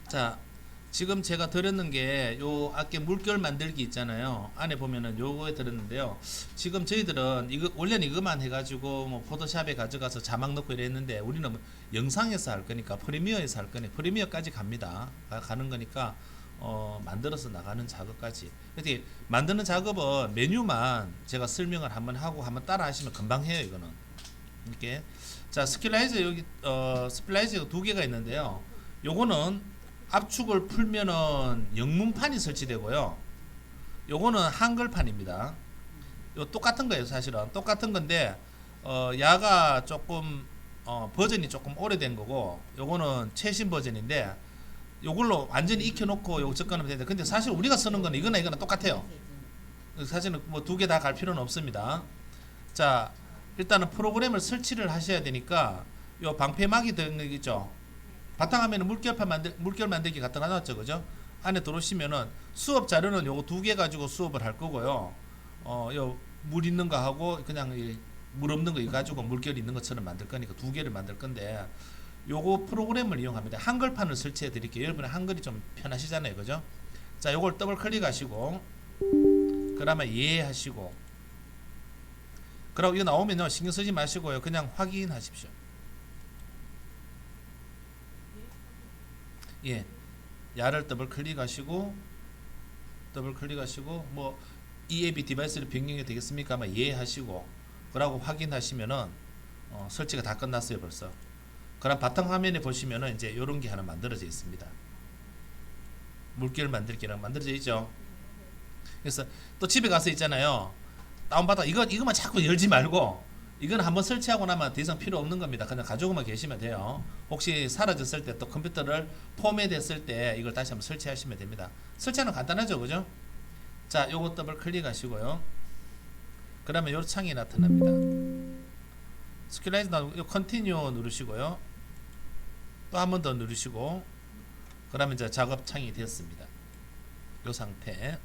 자, 지금 제가 드렸는 게 요 아까 물결 만들기 있잖아요. 안에 보면은 요거에 들었는데요. 지금 저희들은 이거 원래는 이거만 해가지고 뭐 포토샵에 가져가서 자막 넣고 이랬는데 우리는 뭐 영상에서 할 거니까 프리미어에서 할 거니 프리미어까지 갑니다. 가는 거니까 만들어서 나가는 작업까지. 이렇게 만드는 작업은 메뉴만 제가 설명을 한번 하고 한번 따라 하시면 금방 해요. 이거는 이렇게. 자, 스킬라이저 여기 스플라이저가 두 개가 있는데요. 요거는 압축을 풀면은 영문판이 설치되고요. 요거는 한글판입니다. 요 똑같은 거예요. 사실은 똑같은 건데 야가 조금 버전이 조금 오래된 거고 요거는 최신 버전인데 요걸로 완전히 익혀놓고 요거 접근하면 되는데 근데 사실 우리가 쓰는 거는 이거나 똑같아요. 사실은 뭐 두 개 다 갈 필요는 없습니다. 자, 일단은 프로그램을 설치를 하셔야 되니까 요 방패막이 되는 거 있죠. 바탕화면에 물결 만들기 갖다 놨죠, 그죠? 안에 들어오시면은 수업 자료는 요거 두 개 가지고 수업을 할 거고요. 요 물 있는 거 하고 그냥 물 없는 거 가지고 물결 있는 것처럼 만들 거니까 두 개를 만들 건데 요거 프로그램을 이용합니다. 한글판을 설치해 드릴게요. 여러분은 한글이 좀 편하시잖아요, 그죠? 자, 요걸 더블 클릭하시고 그러면 이해하시고 그리고 이거 나오면요 신경 쓰지 마시고요 그냥 확인하십시오. 예, 야를 더블 클릭하시고 뭐 이 앱이 디바이스를 변경이 되겠습니까? 아마 이해하시고 그러고 확인하시면은 설치가 다 끝났어요 벌써. 그럼 바탕화면에 보시면은 이제 요런 게 하나 만들어져 있습니다. 물결 만들기랑 만들어져 있죠. 그래서 또 집에 가서 있잖아요. 다운받아 이거만 자꾸 열지 말고 이건 한번 설치하고 나면 더 이상 필요 없는 겁니다. 그냥 가지고만 계시면 돼요. 혹시 사라졌을 때 또 컴퓨터를 포맷했을 때 이걸 다시 한번 설치하시면 됩니다. 설치하는 간단하죠, 그죠? 자, 요거 더블 클릭하시고요. 그러면 요 창이 나타납니다. 스킬라이즈 나오고 요 컨티뉴 누르시고요. 또 한 번 더 누르시고 그러면 이제 작업 창이 되었습니다. 요 상태.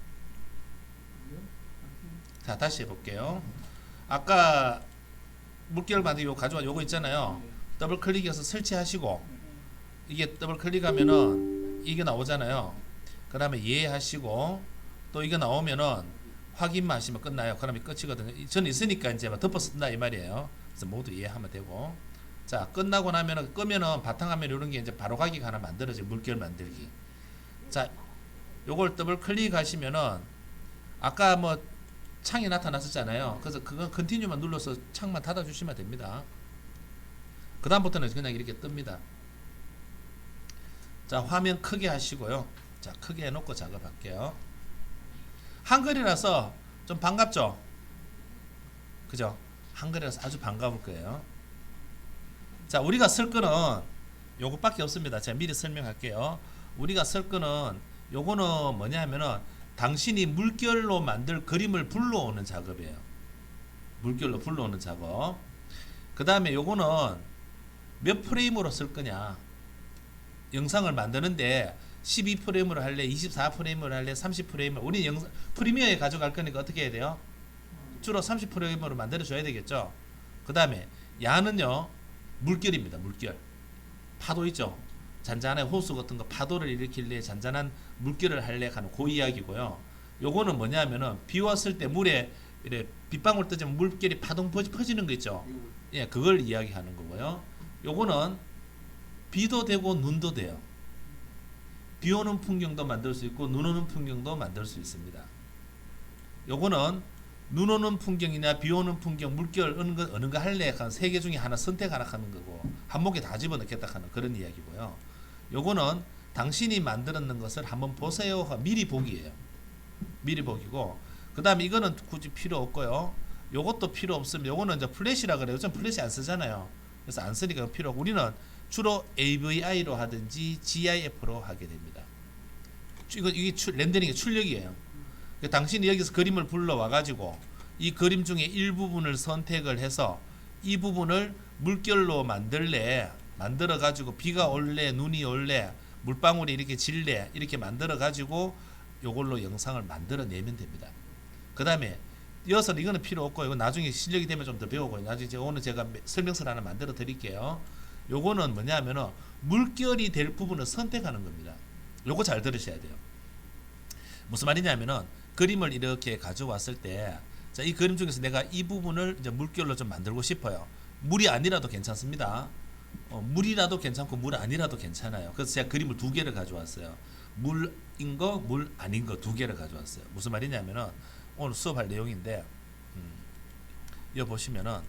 자, 다시 해볼게요. 아까 물결 만들기 요 가져와 요거 있잖아요. 더블 클릭해서 설치하시고 이게 더블 클릭하면은 이게 나오잖아요. 그다음에 이해하시고 또 이거 나오면은 확인만 하시면 끝나요. 그러면 끝이거든요. 저는 있으니까 이제 덮어쓴다 이 말이에요. 그래서 모두 이해하면 되고 자, 끝나고 나면은 끄면은 바탕화면 이런 게 이제 바로 가기가 하나 만들어져요. 물결 만들기. 자, 요걸 더블 클릭하시면은 아까 뭐 창이 나타났었잖아요. 그래서 그건 컨티뉴만 눌러서 창만 닫아주시면 됩니다. 그 다음부터는 그냥 이렇게 뜹니다. 자, 화면 크게 하시고요. 자, 크게 해놓고 작업할게요. 한글이라서 좀 반갑죠? 그죠? 한글이라서 아주 반가울 거예요. 자, 우리가 쓸 거는 요것밖에 없습니다. 제가 미리 설명할게요. 우리가 쓸 거는 요거는 뭐냐면은 당신이 물결로 만들 그림을 불러오는 작업이에요. 물결로 불러오는 작업. 그 다음에 요거는 몇 프레임으로 쓸 거냐. 영상을 만드는데 12프레임으로 할래, 24프레임으로 할래, 30프레임으로. 우리 프리미어에 가져갈 거니까 어떻게 해야 돼요? 주로 30프레임으로 만들어줘야 되겠죠. 그 다음에 야는요 물결입니다. 물결. 파도 있죠. 잔잔한 호수 같은 거 파도를 일으킬래 잔잔한 물결을 할래 하는 그 이야기고요. 요거는 뭐냐면은 비 왔을 때 물에 이래 빗방울 뜨지면 물결이 파동 퍼지는 거 있죠. 예, 그걸 이야기하는 거고요. 요거는 비도 되고 눈도 돼요. 비 오는 풍경도 만들 수 있고 눈 오는 풍경도 만들 수 있습니다. 요거는 눈 오는 풍경이나 비 오는 풍경, 물결 어느 거 할래 하는 세 개 중에 하나 선택하라 하는 거고 한목에 다 집어넣겠다 하는 그런 이야기고요. 요거는 당신이 만들었는 것을 한번 보세요. 미리 보기예요. 미리 보기고 그 다음에 이거는 굳이 필요 없고요. 요것도 필요 없으면 요거는 이제 플래시라 그래요. 요즘 플래시 안 쓰잖아요. 그래서 안 쓰니까 필요 없고 우리는 주로 AVI로 하든지 GIF로 하게 됩니다. 이게 렌더링의 출력이에요. 당신이 여기서 그림을 불러와 가지고 이 그림 중에 일부분을 선택을 해서 이 부분을 물결로 만들어 가지고 비가 올래 눈이 올래 물방울이 이렇게 질래 이렇게 만들어 가지고 요걸로 영상을 만들어 내면 됩니다. 그 다음에 이어서 이거는 필요 없고 이거 나중에 실력이 되면 좀 더 배우고 나중에 오늘 제가 설명서를 하나 만들어 드릴게요. 요거는 뭐냐면은 물결이 될 부분을 선택하는 겁니다. 요거 잘 들으셔야 돼요. 무슨 말이냐면은 그림을 이렇게 가져왔을 때, 자, 이 그림 중에서 내가 이 부분을 이제 물결로 좀 만들고 싶어요. 물이 아니라도 괜찮습니다. 물이라도 괜찮고 물 아니라도 괜찮아요. 그래서 제가 그림을 두 개를 가져왔어요. 물인 거, 물 아닌 거 두 개를 가져왔어요. 무슨 말이냐면은 오늘 수업할 내용인데, 여기 보시면은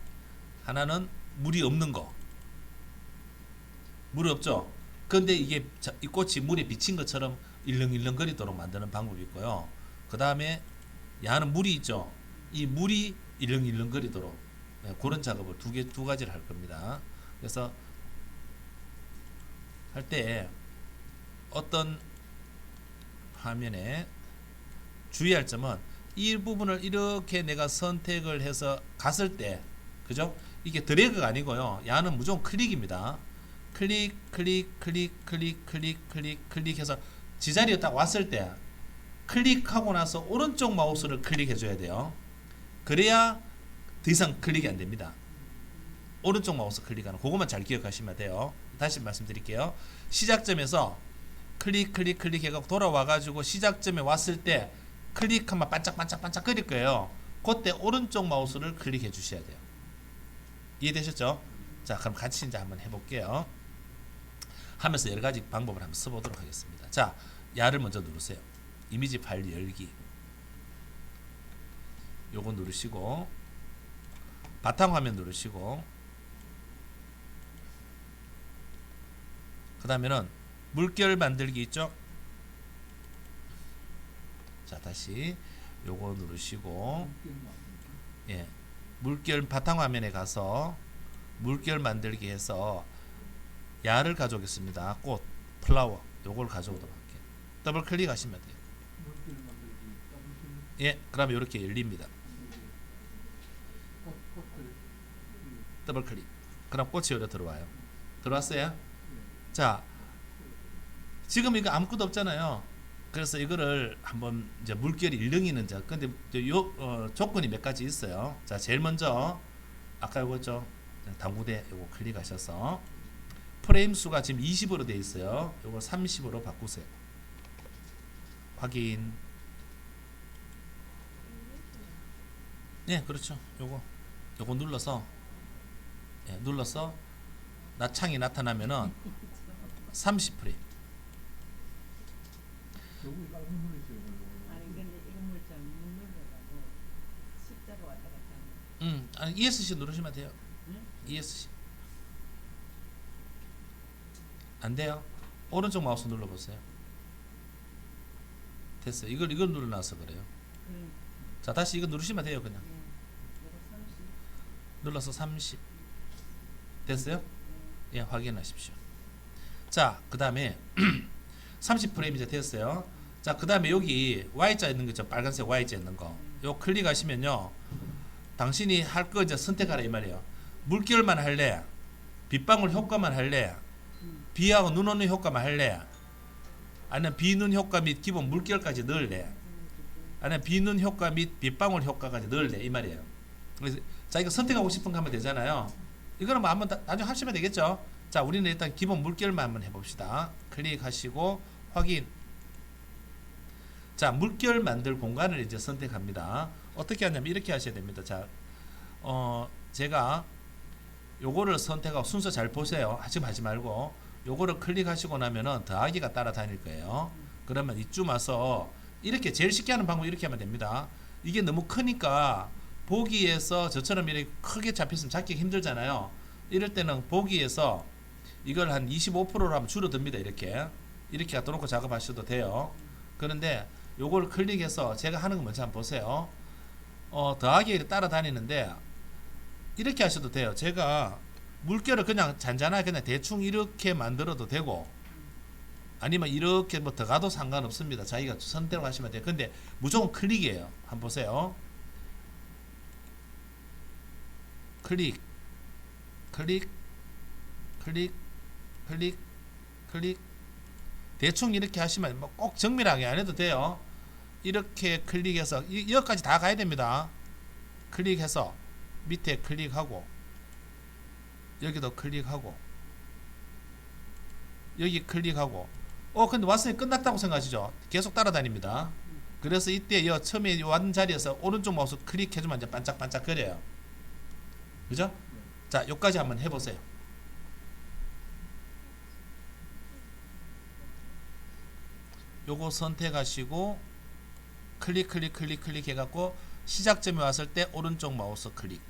하나는 물이 없는 거, 물이 없죠. 근데 이게 이 꽃이 물에 비친 것처럼 일렁일렁거리도록 만드는 방법이 있고요. 그 다음에 야는 물이 있죠. 이 물이 일렁일렁거리도록, 그런 작업을 두 가지를 할 겁니다. 그래서 할 때 어떤 화면에 주의할 점은 이 부분을 이렇게 내가 선택을 해서 갔을 때, 그죠? 이게 드래그가 아니고요. 야는 무조건 클릭입니다. 클릭 클릭 클릭 클릭 클릭 클릭 클릭해서 지자리에 딱 왔을 때 클릭하고 나서 오른쪽 마우스를 클릭해 줘야 돼요. 그래야 더 이상 클릭이 안 됩니다. 오른쪽 마우스 클릭하는 그것만 잘 기억하시면 돼요. 다시 말씀드릴게요. 시작점에서 클릭 클릭 클릭 해서 돌아와 가지고 시작점에 왔을 때 클릭하면 반짝반짝반짝 거릴 거예요. 그때 오른쪽 마우스를 클릭해 주셔야 돼요. 이해되셨죠? 자, 그럼 같이 이제 한번 해볼게요. 하면서 여러 가지 방법을 한번 써보도록 하겠습니다. 자, 야를 먼저 누르세요. 이미지 파일 열기. 요거 누르시고 바탕화면 누르시고 그 다음에는 물결 만들기 있죠? 자, 다시 요거 누르시고, 예, 물결 바탕화면에 가서 물결 만들기 해서 야를 가져오겠습니다. 꽃, 플라워, 요걸 가져오도록 할게요. 더블 클릭하시면 돼요. 예, 그러면 이렇게 열립니다. 더블 클릭. 그럼 꽃이 여기로 들어와요. 들어왔어요? 자, 지금 이거 아무것도 없잖아요. 그래서 이거를 한번 이제 물결이 일렁이는 자, 근데 조건이 몇 가지 있어요. 자, 제일 먼저 아까 요거죠. 당구대 요거 클릭하셔서 프레임 수가 지금 20으로 되어 있어요. 요거 30으로 바꾸세요. 확인. 네, 그렇죠. 요거 눌러서, 예, 눌러서 창이 나타나면은 30프레임. 아니 근데 이런 물장 못 눌러가고 십자로 왔다 갔다 하는. 아니, ESC 누르시면 돼요. 응? ESC. 안 돼요? 오른쪽 마우스 눌러보세요. 됐어요. 이걸 눌러놔서 그래요. 자, 다시 이거 누르시면 돼요. 그냥 이거 30. 눌러서 30. 됐어요? 예, 확인하십시오. 자, 그 다음에 30프레임 이제 됐어요. 자, 그 다음에 여기 Y자 있는 거 있죠? 빨간색 Y자 있는 거. 요 클릭하시면요, 당신이 할 거 이제 선택하라 이 말이에요. 물결만 할래? 빗방울 효과만 할래? 비하고 눈 오는 효과만 할래? 아니면 비눈 효과 및 기본 물결까지 넣을래? 아니면 비눈 효과 및 빗방울 효과까지 넣을래? 이 말이에요. 그래서 자기가 선택하고 싶은 거 하면 되잖아요. 이거는 뭐 한번 나중에 하시면 되겠죠. 자, 우리는 일단 기본 물결만 한번 해봅시다. 클릭하시고 확인. 자, 물결 만들 공간을 이제 선택합니다. 어떻게 하냐면 이렇게 하셔야 됩니다. 자, 제가 요거를 선택하고 순서 잘 보세요. 지금 하지 말고 요거를 클릭하시고 나면은 더하기가 따라다닐 거예요. 그러면 이쯤 와서 이렇게 제일 쉽게 하는 방법 이렇게 하면 됩니다. 이게 너무 크니까 보기에서 저처럼 이렇게 크게 잡혔으면 잡기 힘들잖아요. 이럴 때는 보기에서 이걸 한 25%로 하면 줄어듭니다. 이렇게 갖다 놓고 작업하셔도 돼요. 그런데 요걸 클릭해서 제가 하는 거 먼저 한번 보세요. 더하기를 따라다니는데 이렇게 하셔도 돼요. 제가 물결을 그냥 잔잔하게 그냥 대충 이렇게 만들어도 되고 아니면 이렇게 뭐 더 가도 상관없습니다. 자기가 선택을 하시면 돼요. 근데 무조건 클릭이에요. 한번 보세요. 클릭 클릭 클릭 클릭 클릭 대충 이렇게 하시면 뭐 꼭 정밀하게 안 해도 돼요. 이렇게 클릭해서 여기까지 다 가야 됩니다. 클릭해서 밑에 클릭하고 여기도 클릭하고 여기 클릭하고 근데 왔으니 끝났다고 생각하시죠? 계속 따라다닙니다. 그래서 이때 처음에 왔는 자리에서 오른쪽 마우스 클릭해주면 이제 반짝반짝 거려요. 그죠? 자, 요까지 한번 해보세요. 요거 선택하시고 클릭 해갖고 시작점에 왔을 때 오른쪽 마우스 클릭.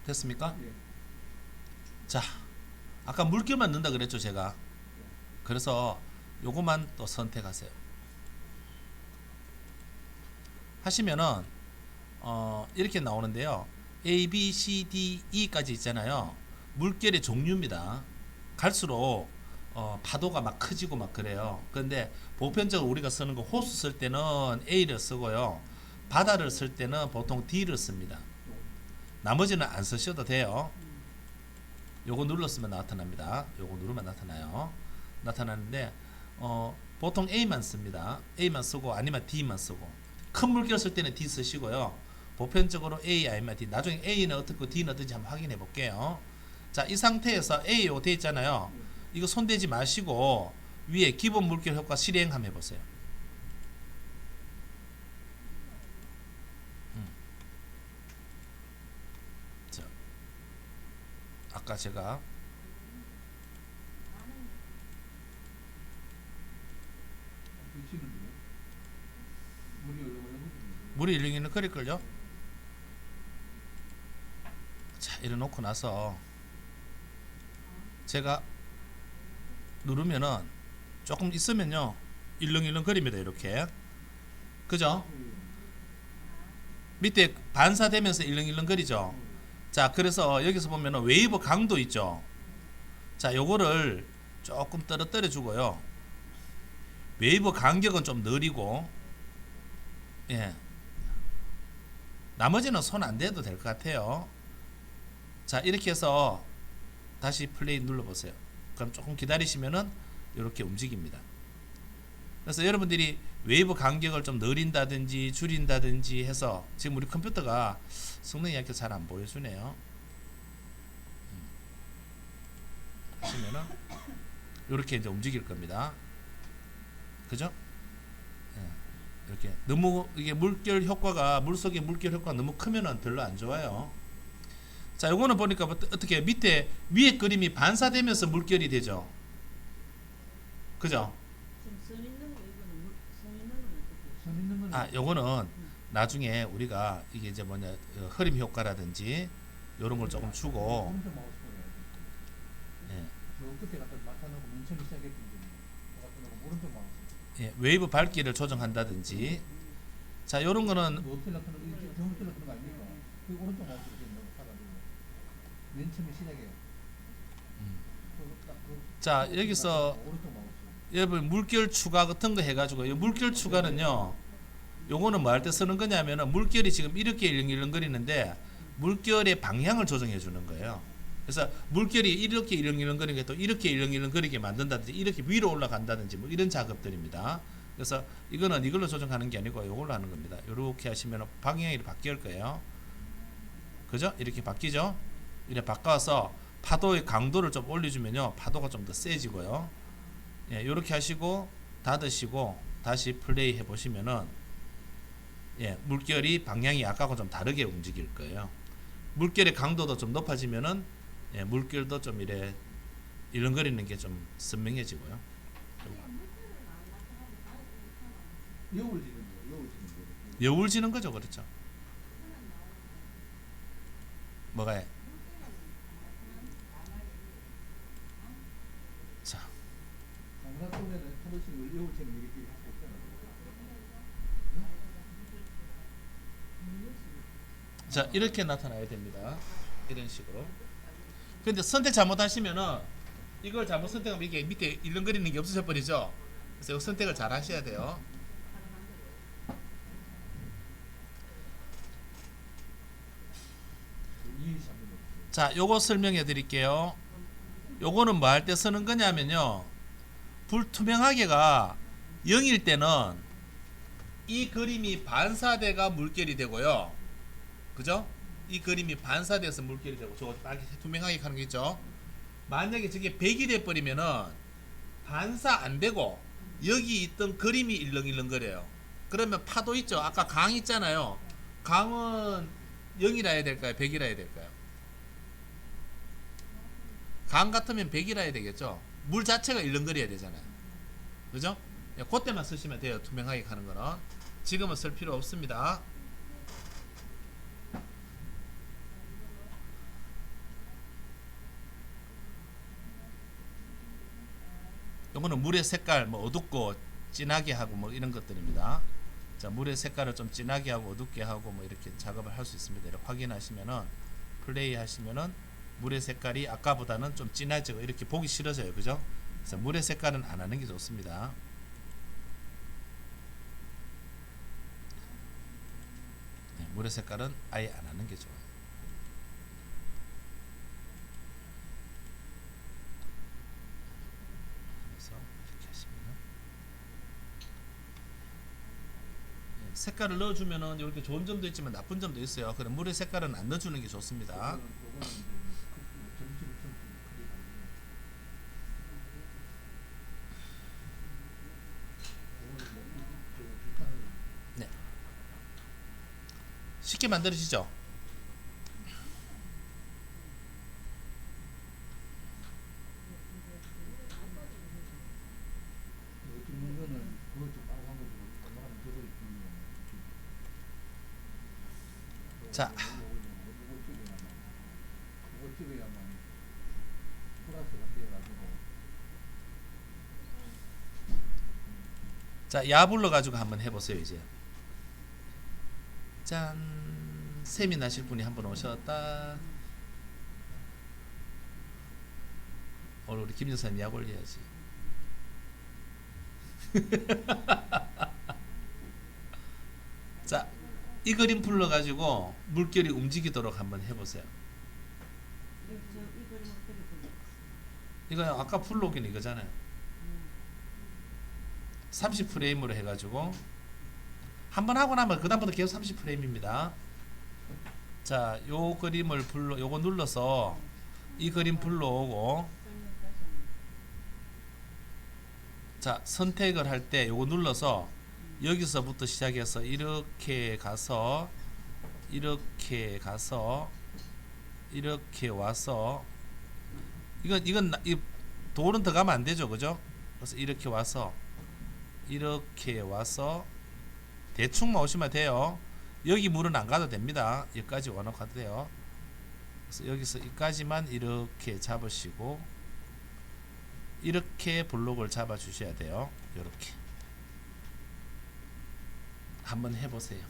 됐습니까? 예. 자, 아까 물결만 넣는다 그랬죠 제가. 그래서 요거만 또 선택하세요. 하시면은 이렇게 나오는데요. A, B, C, D, E까지 있잖아요. 물결의 종류입니다. 갈수록 파도가 막 커지고 막 그래요. 그런데 보편적으로 우리가 쓰는 거 호수 쓸 때는 A를 쓰고요. 바다를 쓸 때는 보통 D를 씁니다. 나머지는 안 쓰셔도 돼요. 요거 눌렀으면 나타납니다. 요거 누르면 나타나요. 나타나는데 보통 A만 씁니다. A만 쓰고 아니면 D만 쓰고, 큰 물결 쓸 때는 D 쓰시고요. 보편적으로 A 아니면 D. 나중에 A는 어떻고 D는 어떤지 한번 확인해 볼게요. 자, 이 상태에서 A 요거 돼 있잖아요. 이거 손대지 마시고 위에 기본 물결 효과 실행 한번 해보세요. 자, 아까 제가 드시는데요. 물이 얼마나 물이 일렁이는 끓일걸요. 자, 이래놓고 나서 제가 누르면은 조금 있으면요 일렁일렁 거립니다. 이렇게. 그죠? 밑에 반사되면서 일렁일렁 거리죠. 자, 그래서 여기서 보면은 웨이브 강도 있죠. 자, 요거를 조금 떨어뜨려 주고요. 웨이브 간격은 좀 느리고, 예, 나머지는 손 안 대도 될 것 같아요. 자, 이렇게 해서 다시 플레이 눌러보세요. 그럼 조금 기다리시면은 이렇게 움직입니다. 그래서 여러분들이 웨이브 간격을 좀 느린다든지 줄인다든지 해서, 지금 우리 컴퓨터가 성능이 이렇게 잘 안 보여주네요. 하시면은 이렇게 이제 움직일 겁니다. 그죠? 예, 이렇게 너무 이게 물결 효과가, 물속의 물결 효과가 너무 크면은 별로 안 좋아요. 자, 요거는 보니까 어떻게 밑에 위에 그림이 반사되면서 물결이 되죠. 그죠? 지금 선 있는 거 이거는 선 있는 건 어떻게? 선 있는 거는 아, 요거는 나중에 우리가 이게 이제 뭐냐, 흐림 효과라든지 요런 걸 조금 주고, 오른쪽 마우스 보여요. 예, 저 끝에 갖다 나타나고 맨 처음에 시작했던 거 갖다 놓고 오른쪽 마우스. 예, 웨이브 밝기를 조정한다든지. 자, 요런 거는 어떻게 나타나고 이게 정확히 나타나는 거 아닙니까? 그 오른쪽 마우스 이렇게 사가지고 맨 처음에 시작해요. 자, 여기서 오른쪽 마우스. 여러분 물결 추가 같은 거 해가지고, 이 물결 추가는요, 요거는 뭐 할 때 쓰는 거냐면은 물결이 지금 이렇게 일렁일렁거리는데 물결의 방향을 조정해 주는 거예요. 그래서 물결이 이렇게 일렁일렁거리는 게 또 이렇게 일렁일렁거리게 만든다든지, 이렇게 위로 올라간다든지 뭐 이런 작업들입니다. 그래서 이거는 이걸로 조정하는 게 아니고 이걸로 하는 겁니다. 이렇게 하시면 방향이 바뀔 거예요. 그죠? 이렇게 바뀌죠? 이렇게 바꿔서 파도의 강도를 좀 올려주면요, 파도가 좀 더 세지고요. 예, 이렇게 하시고 닫으시고 다시 플레이 해보시면은, 예, 물결이 방향이 아까하고 좀 다르게 움직일 거예요. 물결의 강도도 좀 높아지면은, 예, 물결도 좀 이래 일렁거리는 게 좀 선명해지고요. 여울 지는 거, 여울 지는 거. 여울 지는 거죠, 그렇죠? 뭐가요? 자, 장난 속에는 파도식을 여울 지는 이렇게 할 수 없잖아요. 자, 이렇게 나타나야 됩니다. 이런 식으로. 근데 선택 잘못하시면은, 이걸 잘못 선택하면 이게 밑에 일렁거리는 게 없어져 버리죠. 그래서 이 선택을 잘 하셔야 돼요. 이해시 한번 해보세요. 자, 요거 설명해 드릴게요. 요거는 뭐 할 때 쓰는 거냐면요. 불투명하게가 0일 때는 이 그림이 반사돼가 물결이 되고요. 그죠? 이 그림이 반사돼서 물결이 되고 저거 빨리 투명하게 하는 게 있죠. 만약에 저게 100이 돼 버리면은 반사 안 되고 여기 있던 그림이 일렁일렁거려요. 그러면 파도 있죠. 아까 강 있잖아요. 강은 0이라 해야 될까요? 100이라 해야 될까요? 강 같으면 100이라 해야 되겠죠. 물 자체가 일렁거려야 되잖아요. 그죠? 그때만 쓰시면 돼요. 투명하게 가는 거는. 지금은 쓸 필요 없습니다. 요거는 물의 색깔 뭐 어둡고 진하게 하고 뭐 이런 것들입니다. 자, 물의 색깔을 좀 진하게 하고 어둡게 하고 뭐 이렇게 작업을 할 수 있습니다. 이렇게 확인하시면은 플레이 하시면은 물의 색깔이 아까보다는 좀 진해지고 이렇게 보기 싫어져요. 그죠? 그래서 물의 색깔은 안 하는 게 좋습니다. 네, 물의 색깔은 아예 안 하는 게 좋아요. 그래서 이렇게 하시면은 네, 색깔을 넣어주면은 이렇게 좋은 점도 있지만 나쁜 점도 있어요. 그럼 물의 색깔은 안 넣어주는 게 좋습니다. 네. 쉽게 만들어지죠? 찍는 거는 그것도 빨간 거고 빨간 저거 있는 거. 자. 그거 찍어야만 플러스가 되어가지고. 자, 야불러 가지고 한번 해보세요. 이제 짠, 셈이 나실 분이 한번 오셨다. 오늘 우리 김 여사님 약 올려야지. 자, 이 그림 불러 가지고 물결이 움직이도록 한번 해보세요. 이 그림 어떻게 보냐? 이거 아까 불러오긴 이거잖아요. 30프레임으로 해가지고 한번 하고 나면 그 다음부터 계속 30프레임입니다. 자, 요 그림을 요거 눌러서 이 그림 불러오고, 자, 선택을 할 때 요거 눌러서 여기서부터 시작해서 이렇게 가서 이렇게 가서 이렇게 와서 이건 이 돌은 더 가면 안 되죠. 그죠? 그래서 이렇게 와서 이렇게 와서 대충만 오시면 돼요. 여기 물은 안 가도 됩니다. 여기까지 와놓고 가도 돼요. 그래서 여기서 여기까지만 이렇게 잡으시고 이렇게 블록을 잡아 주셔야 돼요. 이렇게 한번 해보세요.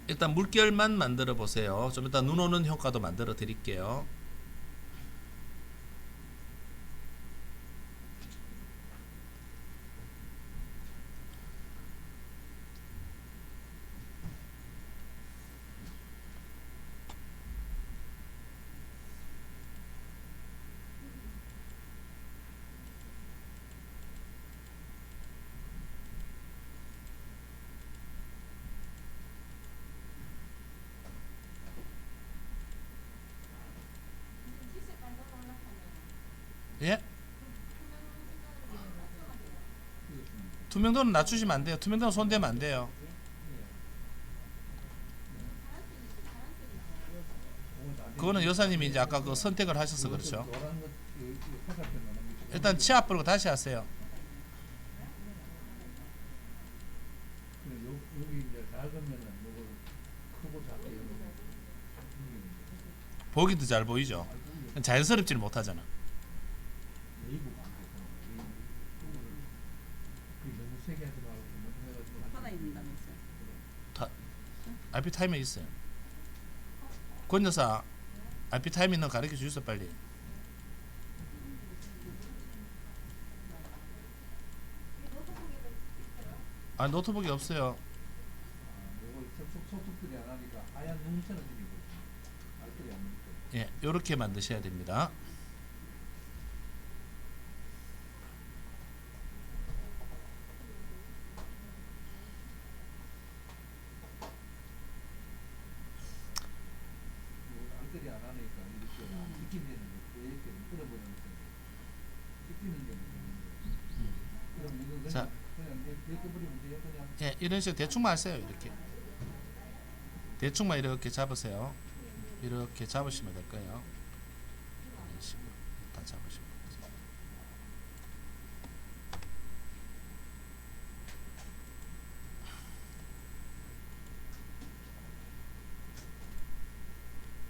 일단 물결만 만들어 보세요. 좀 이따 눈 오는 효과도 만들어 드릴게요. 예? 투명도는 낮추시면 안 돼요. 투명도는 손대면 안 돼요. 그거는 여사님이 이제 아까 그 선택을 하셔서 그렇죠. 일단 치아 뿌리고 다시 하세요. 여기 이제 작으면은 요걸 크고 작게 보기도 잘 보이죠. 자연스럽지는 못하잖아. 웨이브가 안 돼서 너무 세게 하지 말고 좀 해가지고 하나 있는다면서요? RP 타이머 있어요. 권 여사 RP 타이머는 가르쳐 주세요 빨리. 아 노트북이 없어요. 요거 소속들이 안 하니까 하얀 눈처럼 생기고 알뜰이 안 보이고. 예, 요렇게 만드셔야 됩니다. 알뜰이 안 하니까 이렇게 찍히는 게 이렇게 끌어버리는 거. 찍히는 게 그럼 이거 자. 그냥 이렇게 버리면 돼요. 그냥 예, 이런 식으로 대충만 하세요. 이렇게 대충만 이렇게 잡으세요. 이렇게 잡으시면 될 거예요. 이런 식으로 다 잡으시면 돼요.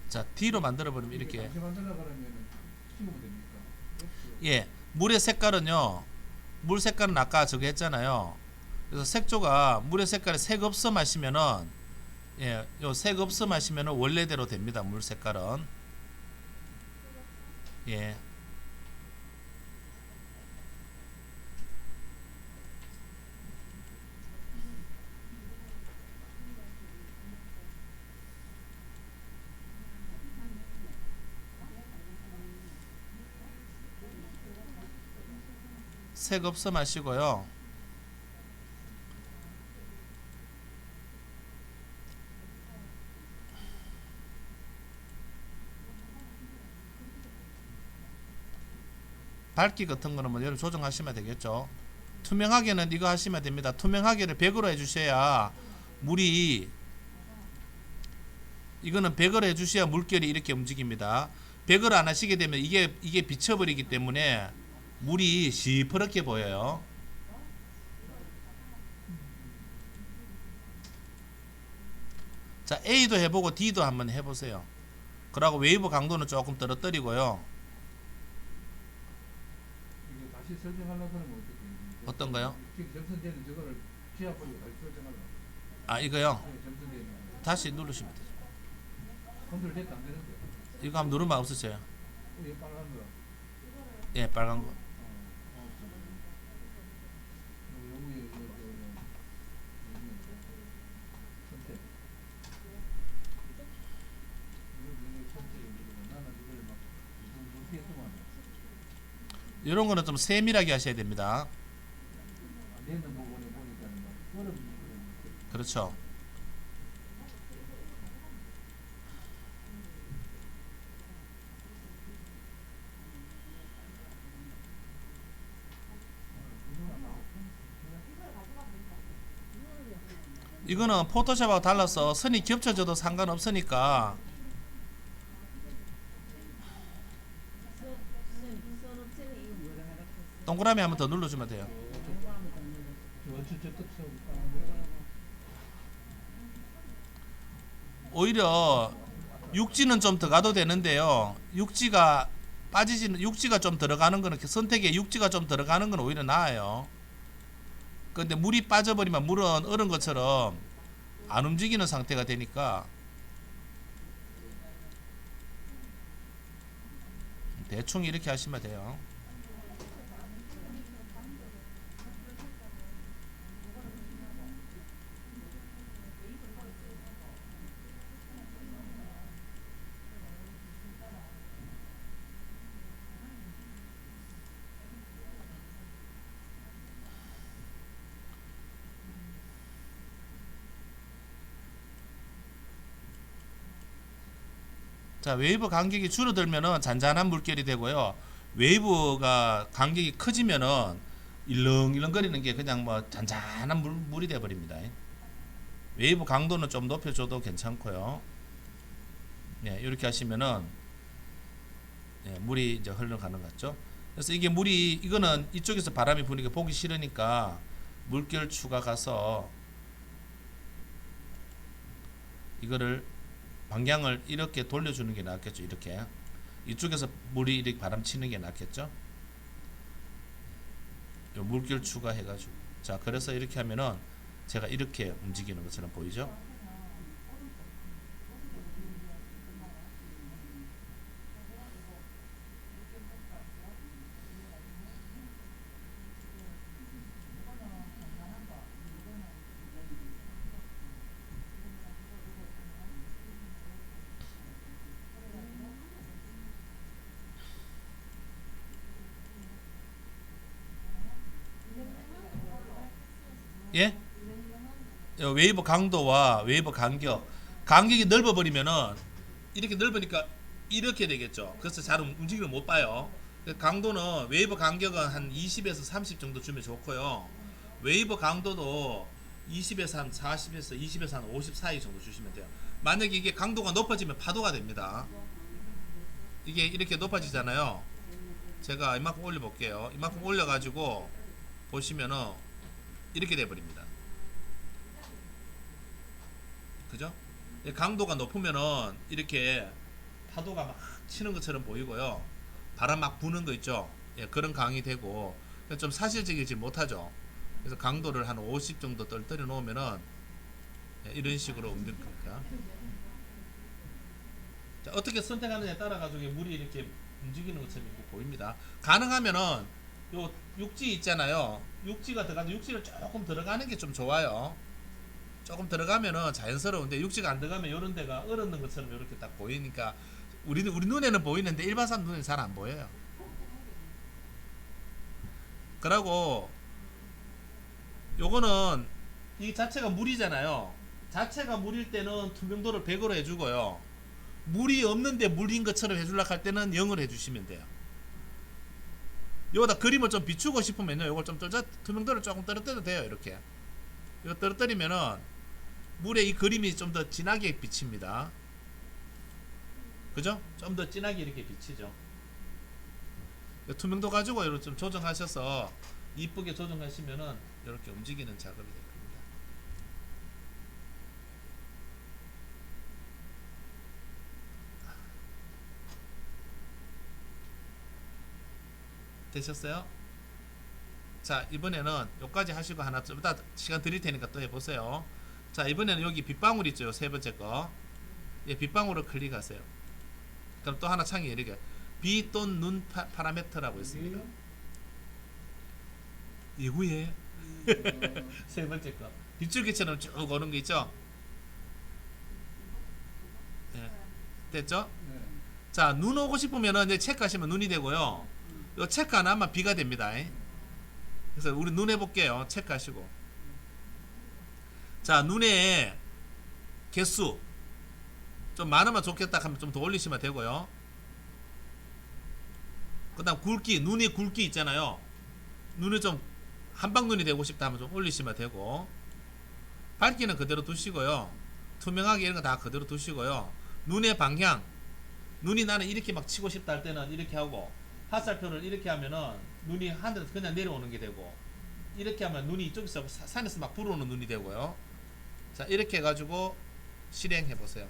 자, D로 만들어 버리면 이렇게. 다시 만들려 그러면은 심으면 됩니까? 예, 물의 색깔은요. 물 색깔은 아까 저거 했잖아요. 그래서 색조가 물의 색깔이 색 없어 마시면은 예, 요 색 없어 마시면은 원래대로 됩니다. 물 색깔은. 예. 색 없어 마시고요. 밝기 같은 거는 뭐 여러분 조정하시면 되겠죠. 투명하게는 이거 하시면 됩니다. 투명하게를 100으로 해주셔야 물이 이거는 100으로 해주셔야 물결이 이렇게 움직입니다. 100으로 안 하시게 되면 이게 비쳐버리기 때문에 물이 시퍼렇게 보여요. 자, A도 해보고 D도 한번 해보세요. 그러고 웨이브 강도는 조금 떨어뜨리고요. 이거 다시 설정하려고 하면 어떻게 해요? 어떤가요? 지금 점선되는 저거를 지압버리고 다시 설정하려고. 아, 이거요. 점선되는 거. 다시 누르시면 되죠. 컨트롤 Z 안 되는데. 이거 한번 누르면 없어져요. 이게 빨간 거. 예, 빨간 거. 요거에 선택. 이거 선택을 누르고 나는 이걸 막 어떻게 했더만 이런 거는 좀 세밀하게 하셔야 됩니다. 안 되는 부분에 보니까는 막 얼음 부분에 그렇죠. 이거는 포토샵하고 달라서 선이 겹쳐져도 상관없으니까 선업체는 이거 뭐라 하라 했어? 동그라미 한번 더 눌러주면 돼요. 요거 하면 더 눌러줘. 저쪽 세우고 오히려 육지는 좀 더 가도 되는데요. 육지가 좀 들어가는 거는 선택에 육지가 좀 들어가는 건 오히려 나아요. 근데 물이 빠져버리면 물은 얼은 것처럼 안 움직이는 상태가 되니까 대충 이렇게 하시면 돼요. 자, 웨이브 간격이 줄어들면은 잔잔한 물결이 되고요. 웨이브가 간격이 커지면은 일렁일렁거리는 게 그냥 뭐 잔잔한 물이 돼 버립니다. 웨이브 강도는 좀 높여줘도 괜찮고요. 예, 이렇게 하시면은 예, 물이 이제 흘러가는 것 같죠. 그래서 이게 물이 이거는 이쪽에서 바람이 부니까 보기 싫으니까 물결 추가 가서 이거를 방향을 이렇게 돌려주는 게 낫겠죠. 이렇게 이쪽에서 물이 이렇게 바람 치는 게 낫겠죠. 요 물결 추가해 가지고 자, 그래서 이렇게 하면은 제가 이렇게 움직이는 것처럼 보이죠. 예? 웨이브 강도와 웨이브 간격이 넓어버리면은 이렇게 넓으니까 이렇게 되겠죠. 그래서 잘 움직임을 못 봐요. 강도는 웨이브 간격은 한 20에서 30 정도 주면 좋고요. 웨이브 강도도 20에서 한 40에서 20에서 한 50 사이 정도 주시면 돼요. 만약에 이게 강도가 높아지면 파도가 됩니다. 이게 이렇게 높아지잖아요. 제가 이만큼 올려 볼게요. 이만큼 올려 가지고 보시면은 이렇게 돼 버립니다. 그죠? 강도가 높으면은 이렇게 파도가 막 치는 것처럼 보이고요. 바람 막 부는 거 있죠? 예, 그런 강이 되고 좀 사실적이지 못하죠. 그래서 강도를 한 50 정도 떨어뜨려 놓으면은 예, 이런 식으로 움직일 겁니다. 자, 어떻게 선택하느냐에 따라 가지고 물이 이렇게 움직이는 것처럼 이렇게 보입니다. 가능하면은 요 육지 있잖아요. 육지가 들어가서 육지를 조금 들어가는 게 좀 좋아요. 조금 들어가면은 자연스러운데 육지가 안 들어가면 이런 데가 얼었는 것처럼 이렇게 딱 보이니까 우리 눈에는 보이는데 일반 사람 눈에는 잘 안 보여요. 그리고 요거는 이 자체가 물이잖아요. 자체가 물일 때는 투명도를 100으로 해주고요. 물이 없는데 물인 것처럼 해주려고 할 때는 0을 해주시면 돼요. 요거다 그림을 좀 비추고 싶으면요, 요걸 좀 투명도를 조금 떨어뜨려도 돼요. 이렇게 이거 떨어뜨리면은 물에 이 그림이 좀 더 진하게 비칩니다. 그죠? 좀 더 진하게 이렇게 비치죠. 투명도 가지고 이렇게 좀 조정하셔서 이쁘게 조정하시면은 이렇게 움직이는 작업이 될 겁니다. 되셨어요? 자, 이번에는 여기까지 하시고 하나 좀 이따 시간 드릴 테니까 또 해보세요. 자, 이번에는 여기 빗방울 있죠? 세 번째 거. 예, 빗방울을 클릭하세요. 그럼 또 하나 창이 이렇게 비 또는 눈 파라메터라고 있습니다. 예구에 세 번째 거 빗줄기처럼 쭉 오는 거 있죠? 예, 됐죠? 네. 자, 눈 오고 싶으면은 이제 체크하시면 눈이 되고요. 요 체크 안 하면 비가 됩니다. 그래서 우리 눈 해볼게요. 체크하시고. 자, 눈의 개수 좀 많으면 좋겠다 하면 좀 더 올리시면 되고요. 그 다음 굵기, 눈이 굵기 있잖아요. 눈이 좀 한방눈이 되고 싶다 하면 좀 올리시면 되고, 밝기는 그대로 두시고요. 투명하게 이런 거 다 그대로 두시고요. 눈의 방향, 눈이 나는 이렇게 막 치고 싶다 할 때는 이렇게 하고, 화살표를 이렇게 하면은 눈이 하늘에서 그냥 내려오는 게 되고, 이렇게 하면 눈이 이쪽에서 산에서 막 불어오는 눈이 되고요. 자, 이렇게 해가지고 실행해 보세요.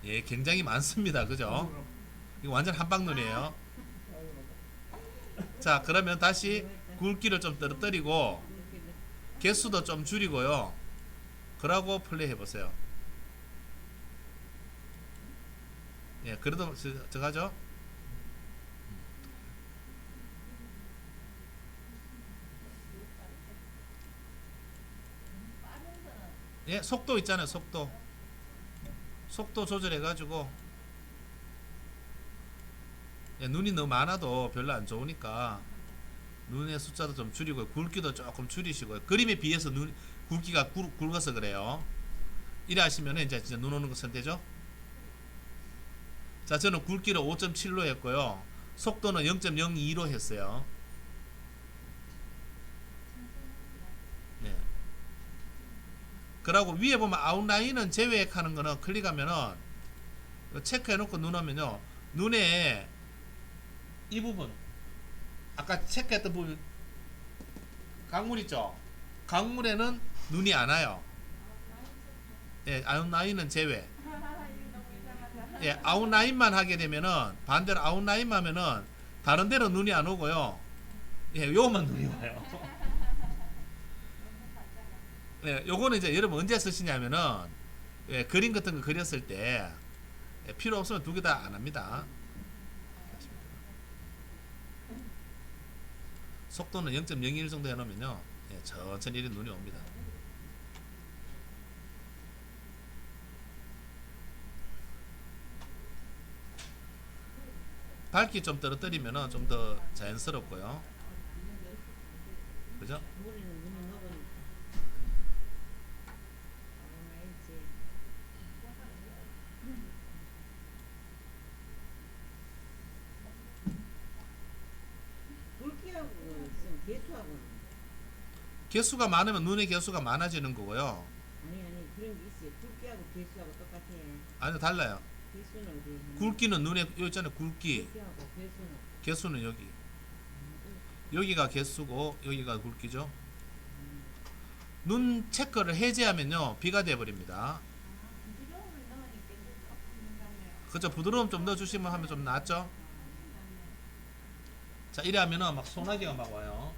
예, 굉장히 많습니다. 그죠? 이거 완전 한방눈이에요. 자, 그러면 다시 굵기를 좀 떨어뜨리고 개수도 좀 줄이고요. 그러고 플레이 해보세요. 예, 그래도 저가죠? 예, 속도 있잖아요. 속도 조절해가지고 예, 눈이 너무 많아도 별로 안 좋으니까 눈의 숫자도 좀 줄이고 굵기도 조금 줄이시고요. 그림에 비해서 굵기가 굵어서 그래요. 이래 하시면 이제 진짜 눈 오는 거 선택죠. 자, 저는 굵기를 5.7로 했고요. 속도는 0.02로 했어요. 네. 그리고 위에 보면 아웃라인은 제외하는 거는 클릭하면은 체크해 놓고 눈 오면요, 눈에 이 부분 아까 체크했던 부분 강물 있죠? 강물에는 눈이 안 와요. 예, 아웃라인은 제외. 예, 아웃라인만 하게 되면은 반대로 아웃라인만 하면은 다른 데로 눈이 안 오고요. 예, 요만 눈이 와요. 예, 요거는 이제 여러분 언제 쓰시냐면은 예, 그림 같은 거 그렸을 때 예, 필요 없으면 두 개 다 안 합니다. 속도는 0.01 정도 해놓으면요, 예, 천천히 이렇게 눈이 옵니다. 밝기 좀 떨어뜨리면은 좀 더 자연스럽고요. 그죠? 개수가 많으면 눈의 개수가 많아지는 거고요. 아니 그런 게 있어요. 굵기하고 개수하고 똑같아요. 아니요, 달라요. 개수는 어디 있는? 굵기는 눈에 여기 있잖아요. 굵기. 굵기하고 개수는. 개수는 여기. 여기가 개수고 여기가 굵기죠. 눈 체크를 해제하면요 B가 돼버립니다. 부드러움을 넣으니까 이제 조금 민감해요. 그죠? 부드러움 좀 넣어주시면 하면 좀 낫죠. 자 이래 하면은 막 소나기가 막 와요.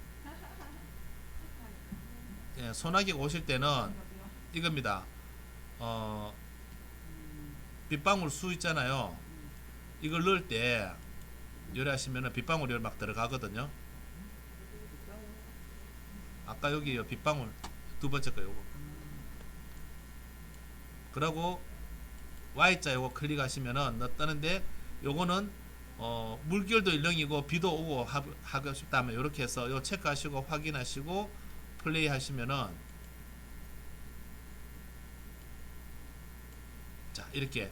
예, 소나기가 오실 때는 이겁니다. 빗방울 수 있잖아요. 이걸 넣을 때 요리하시면은 빗방울이 막 들어가거든요. 아까 여기 요 빗방울 두 번째 거 요거. 그러고 Y자 요거 클릭하시면은 뜨는데 요거는 물결도 일렁이고 비도 오고 하고 싶다면 요렇게 해서 요 체크하시고 확인하시고 플레이 하시면은 자 이렇게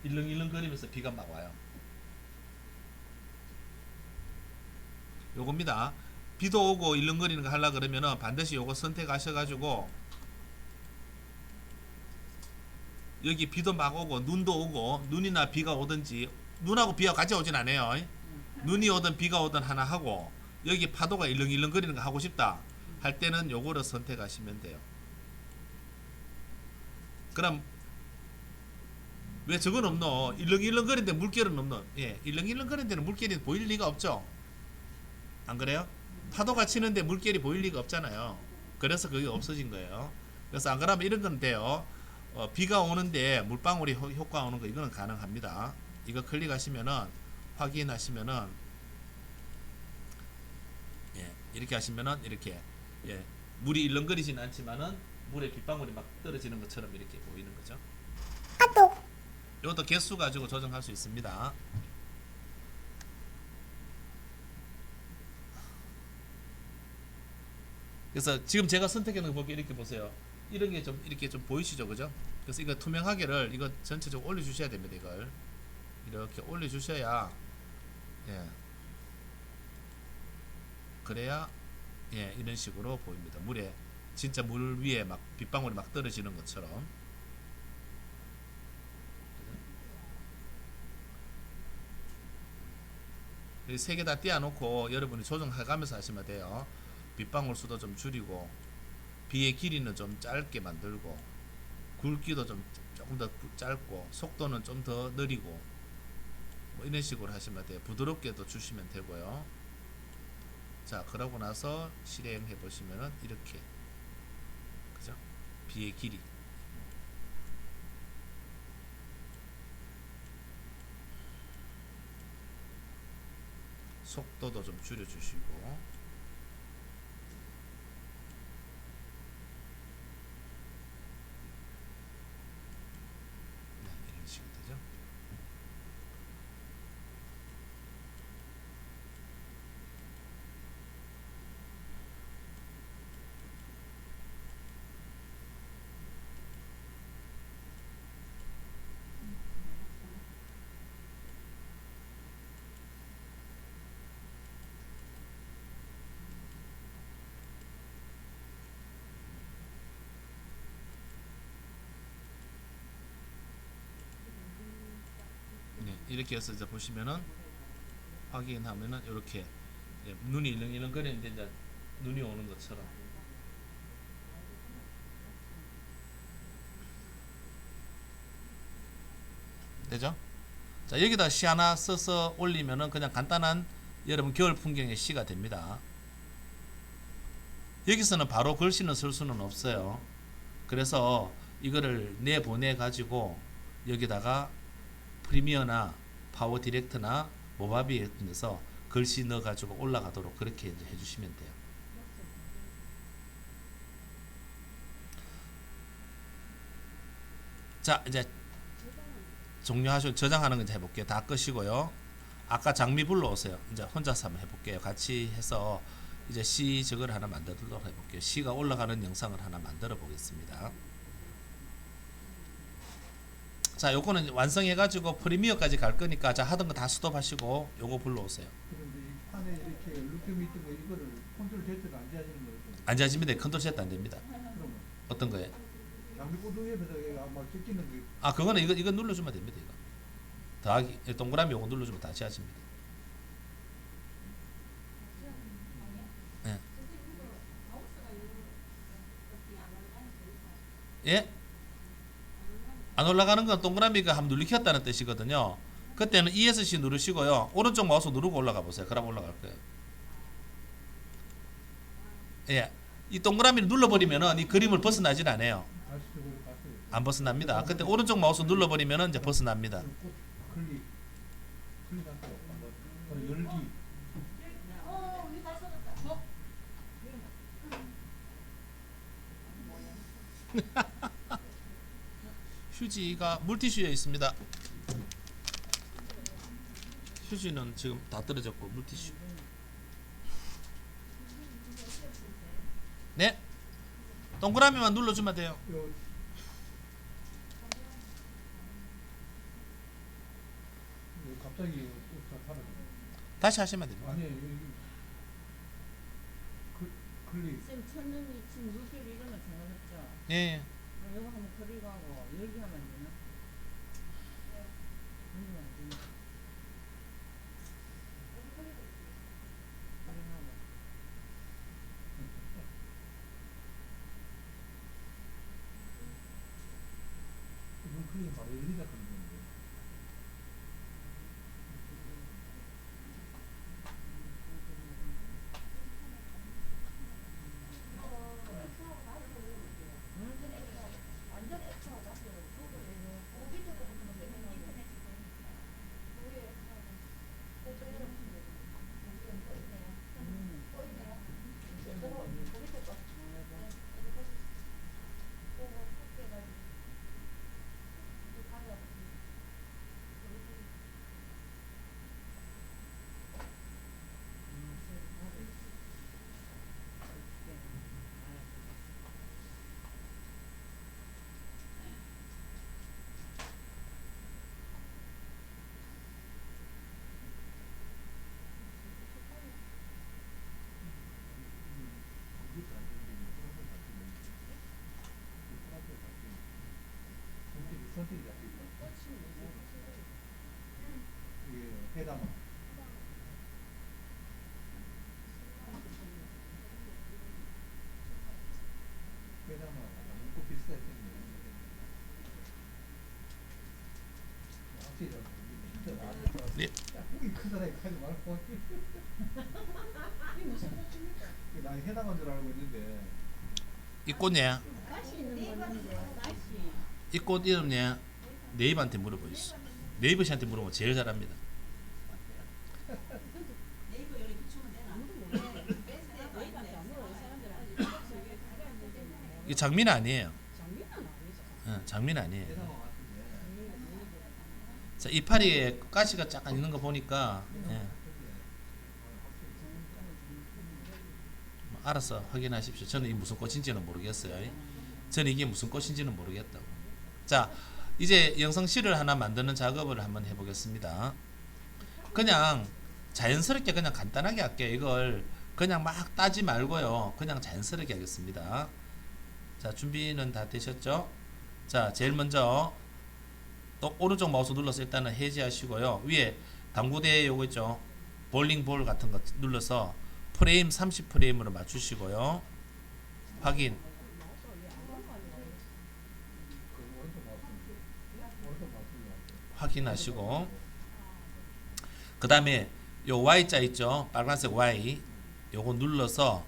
일렁일렁 거리면서 비가 막 와요. 요겁니다. 비도 오고 일렁거리는 거 하려 그러면은 반드시 요거 선택하셔가지고 여기 비도 막 오고 눈도 오고 눈이나 비가 오든지 눈하고 비가 같이 오진 않아요. 눈이 오든 비가 오든 하나 하고 여기 파도가 일렁일렁 거리는 거 하고 싶다 할 때는 요거를 선택하시면 돼요. 그럼 왜 저건 없노? 일렁일렁 거리는데 물결은 없노? 예, 일렁일렁 거리는 데는 물결이 보일 리가 없죠. 안 그래요? 파도가 치는데 물결이 보일 리가 없잖아요. 그래서 그게 없어진 거예요. 그래서 안 그러면 이런 건 돼요. 비가 오는데 물방울이 효과 오는 거 이거는 가능합니다. 이거 클릭하시면은 확인하시면은 예, 이렇게 하시면은 이렇게 예, 물이 일렁거리지는 않지만은 물에 빗방울이 막 떨어지는 것처럼 이렇게 보이는 거죠. 이것도 개수 가지고 조정할 수 있습니다. 그래서 지금 제가 선택해 놓은 거 보기 이렇게 보세요. 이런 게 좀 이렇게 좀 보이시죠, 그죠? 그래서 이거 투명하게를 이거 전체적으로 올려 주셔야 됩니다. 이걸 이렇게 올려 주셔야 예, 그래야 예, 이런 식으로 보입니다. 물에 진짜 물 위에 막 빗방울이 막 떨어지는 것처럼. 세 개 다 띄워놓고 여러분이 조정해가면서 하시면 돼요. 빗방울 수도 좀 줄이고 비의 길이는 좀 짧게 만들고 굵기도 좀 조금 더 짧고 속도는 좀 더 느리고 뭐 이런 식으로 하시면 돼요. 부드럽게도 주시면 되고요. 자 그러고 나서 실행해 보시면은 이렇게 그죠? 비의 길이 속도도 좀 줄여주시고 네, 이런 식이 되죠. 네, 이렇게 해서 이제 보시면은 확인하면은 이렇게 예, 눈이 일렁일렁 거리는데 이제 눈이 오는 것처럼 되죠? 자 여기다 시 하나 써서 올리면은 그냥 간단한 여러분 겨울 풍경의 시가 됩니다. 여기서는 바로 글씨는 쓸 수는 없어요. 그래서 이거를 내보내 가지고 여기다가 프리미어나 파워 디렉트나 모바비 같은 데서 글씨 넣어 가지고 올라가도록 그렇게 이제 해주시면 돼요. 자 이제 종료하시고 저장하는 거 이제 해볼게요. 다 끄시고요. 아까 장미 불러오세요. 이제 혼자서 한번 해볼게요. 같이 해서 이제 시 저걸 하나 만들도록 해볼게요. 시가 올라가는 영상을 하나 만들어 보겠습니다. 자 요거는 완성해가지고 프리미어까지 갈 거니까 자 하던 거 다 스톱하시고 요거 불러오세요. 그런데 이 판에 이렇게 루트 밑에 뭐 이거를 컨트롤 Z가 안 돼야지는 거죠. 안 지워집니다. 컨트롤 Z 안 됩니다. 그러면 어떤 거에? 장비보드 옆에서 얘가 막 찍히는 게 아 그거는 이거 눌러주면 됩니다. 이거 더하기 동그라미 요거 눌러주면 다 지워집니다. 예. 예? 안 올라가는 건 동그라미가 한번 눌리켰다는 뜻이거든요. 그때는 ESC 누르시고요. 오른쪽 마우스 누르고 올라가 보세요. 그럼 올라갈 거예요. 예. 이 동그라미를 눌러버리면은 이 그림을 벗어나질 않아요. 다시 저걸 봤어요. 안 벗어납니다. 그때 오른쪽 마우스 눌러버리면은 이제 벗어납니다. 꽃 클릭 클릭하고 열기 휴지가 물티슈에 있습니다. 휴지는 지금 다 떨어졌고 물티슈. 네. 동그라미만 눌러주면 돼요. 요 갑자기 또 사라져. 다시 하시면 됩니다. 아니 여기 클릭 쌤 천연이 지금 물결 이런 거 정해놨죠? 예, 예. 그럼 이거 한번 클릭하고 열기 하면 안 되나? 열기만 안 되나? 클릭하고 눈 클릭 바로 열리다 그런 건데. 선택이 잡히고 이게 해담아 해담아 꼭 비슷하게 생겼네. 확실히 좀 진짜 나한테 네. 야 꼭이 큰 사람이 하지 말고 이게 무슨 꽃입니까? 난 해담한 줄 알고 있는데 이 꽃이냐? 가시 있는 건데 가시 이 꽃 이름이냐? 네이버한테 물어보시오. 네이버 씨한테 물어보면 제일 잘합니다. 네이버 여기 붙이면 되나? 아무도 모르겠어. 네이버한테 안 물어본 사람들은 이 장미는 아니에요. 장미는 아니죠. 장미는 아니에요. 해담아 같은데 자, 이파리에 가시가 약간 있는 거 보니까 알아서 확인하십시오. 저는 이 무슨 꽃인지는 모르겠어요. 저는 이게 무슨 꽃인지는 모르겠다고. 자, 이제 영상실을 하나 만드는 작업을 한번 해보겠습니다. 그냥 자연스럽게 그냥 간단하게 할게요. 이걸 그냥 막 따지 말고요. 그냥 자연스럽게 하겠습니다. 자, 준비는 다 되셨죠? 자, 제일 먼저 또 오른쪽 마우스 눌러서 일단은 해제하시고요. 위에 당구대 요거 있죠? 볼링볼 같은 거 눌러서 프레임 30프레임으로 맞추시고요. 확인. 확인하시고 그 다음에 요 Y자 있죠? 빨간색 Y 요거 눌러서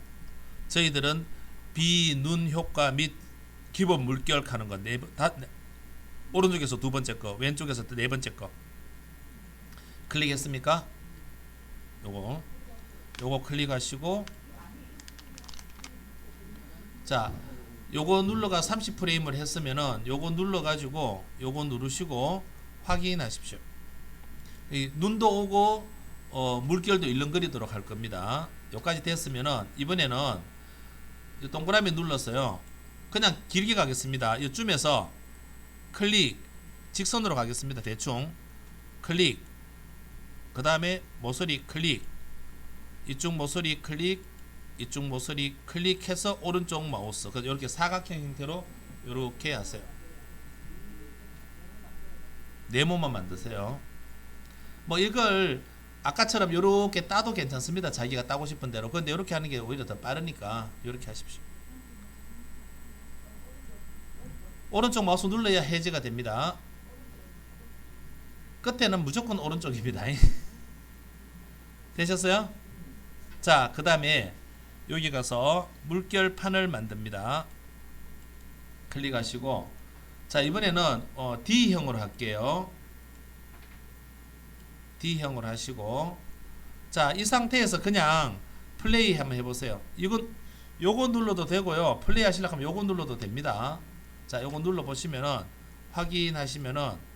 저희들은 비눈 효과 및 기본 물결 하는 거 오른쪽에서 두 번째 거 왼쪽에서 네 번째 거 클릭했습니까? 요거 클릭하시고 자 요거 눌러가 30프레임을 했으면은 요거 눌러가지고 요거 누르시고 확인하십시오. 이 눈도 오고 물결도 일렁거리도록 할 겁니다. 여기까지 됐으면은 이번에는 이 동그라미 눌렀어요. 그냥 길게 가겠습니다. 이쯤에서 클릭 직선으로 가겠습니다. 대충 클릭 그 다음에 모서리 클릭 이쪽 모서리 클릭 이쪽 모서리 클릭해서 오른쪽 마우스. 그래서 이렇게 사각형 형태로 이렇게 하세요. 네모만 만드세요. 뭐 이걸 아까처럼 이렇게 따도 괜찮습니다. 자기가 따고 싶은 대로. 근데 이렇게 하는 게 오히려 더 빠르니까 이렇게 하십시오. 오른쪽 마우스 눌러야 해제가 됩니다. 끝에는 무조건 오른쪽입니다. 되셨어요? 자, 그 다음에 여기 가서 물결판을 만듭니다. 클릭하시고, 자, 이번에는 D형으로 할게요. D형으로 하시고, 자, 이 상태에서 그냥 플레이 한번 해보세요. 요거 눌러도 되고요. 플레이 하시려고 하면 요거 눌러도 됩니다. 자, 요거 눌러 보시면은 확인하시면은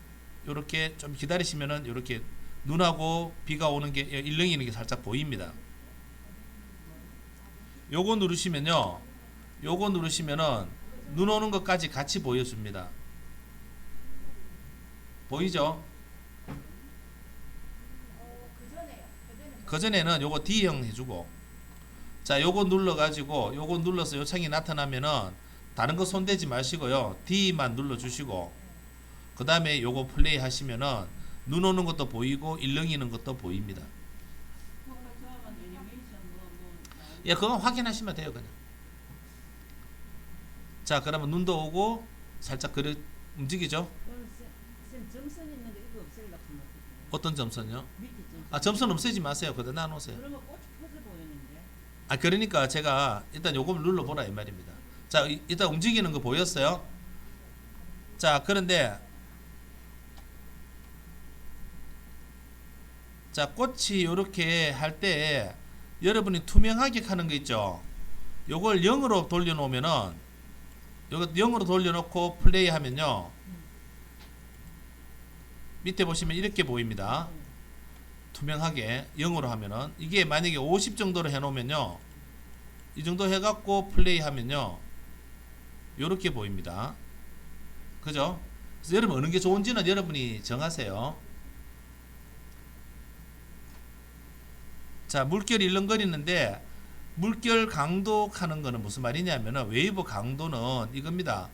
요렇게 좀 기다리시면은 요렇게 눈하고 비가 오는 게 일렁이는 게 살짝 보입니다. 요거 누르시면요. 요거 누르시면은 눈 오는 것까지 같이 보여줍니다. 보이죠? 그전에는 요거 D형 해주고, 자, 요거 눌러가지고 요거 눌러서 요 창이 나타나면은 다른 거 손대지 마시고요. D만 눌러주시고, 그 다음에 요거 플레이 하시면은 눈 오는 것도 보이고 일렁이는 것도 보입니다. 예, 그건 확인하시면 돼요. 그냥. 자, 그러면 눈도 오고 살짝 움직이죠? 쌤 점선 있는 거 이거 없애려고 하면 어떡해요? 어떤 점선요? 밑에 점선. 아, 점선 없애지 마세요. 그대로 놔놓으세요. 그러면 꽃이 펴져 보이는데. 아, 그러니까 제가 일단 요거 눌러보라 이 말입니다. 자, 일단 움직이는 거 보였어요? 자, 그런데 자, 꽃이 요렇게 할 때 여러분이 투명하게 하는 거 있죠? 요걸 0으로 돌려놓으면은, 요거 0으로 돌려놓고 플레이 하면요, 밑에 보시면 이렇게 보입니다. 투명하게 0으로 하면은, 이게 만약에 50 정도로 해놓으면요, 이 정도 해갖고 플레이 하면요, 요렇게 보입니다. 그죠? 그래서 여러분 어느 게 좋은지는 여러분이 정하세요. 자, 물결이 일렁거리는데 물결 강도 하는 거는 무슨 말이냐면은 웨이브 강도는 이겁니다.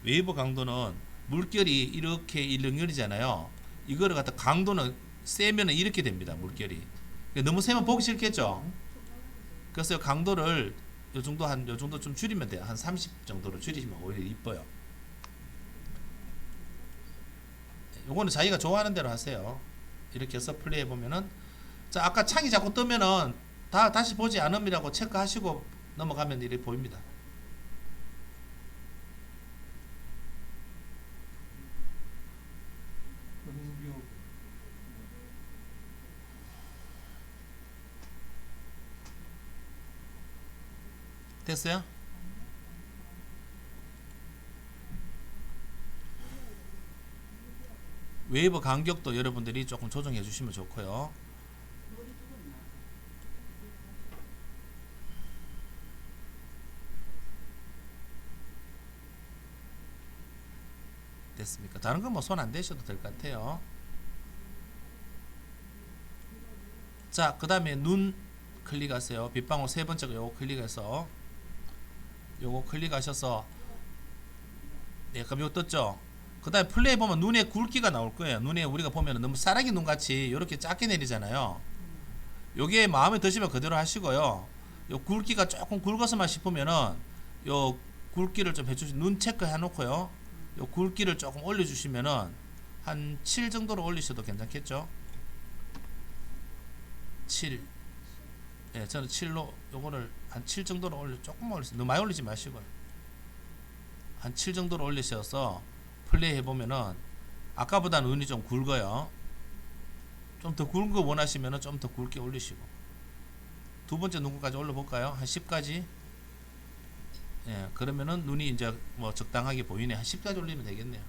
웨이브 강도는 물결이 이렇게 일렁거리잖아요. 이거를 갖다 강도는 세면은 이렇게 됩니다. 물결이. 너무 세면 보기 싫겠죠? 그래서 강도를 요 정도 좀 줄이면 돼요. 한 30 정도로 줄이시면 오히려 이뻐요. 요거는 자기가 좋아하는 대로 하세요. 이렇게 해서 플레이 해보면은, 자, 아까 창이 자꾸 뜨면은 다시 보지 않음이라고 체크하시고 넘어가면 이렇게 보입니다. 됐어요? 웨이브 간격도 여러분들이 조금 조정해 주시면 좋고요. 됐습니까? 다른 건 뭐 손 안 대셔도 될 것 같아요. 자, 그 다음에 눈 클릭하세요. 빗방울 세 번째 거 요거 클릭해서 요거 클릭하셔서, 네, 그럼 요거 떴죠? 그 다음에 플레이 보면 눈에 굵기가 나올 거예요. 눈에 우리가 보면 너무 쌀아기 눈같이 이렇게 작게 내리잖아요. 요게 마음에 드시면 그대로 하시고요. 요 굵기가 조금 굵어서만 싶으면은 요 굵기를 좀 해주시, 눈 체크 해놓고요. 요 굵기를 조금 올려주시면은 한 7 정도로 올리셔도 괜찮겠죠? 7. 예, 저는 7로 요거를 한 7 정도로 조금만 올리세요. 너무 많이 올리지 마시고요. 한 7 정도로 올리셔서 플레이 해보면은 아까보다는 눈이 좀 굵어요. 좀 더 굵은 거 원하시면은 좀 더 굵게 올리시고, 두 번째 눈까지 올려볼까요? 한 10까지. 예, 그러면은 눈이 이제 뭐 적당하게 보이네. 한 10까지 올리면 되겠네요.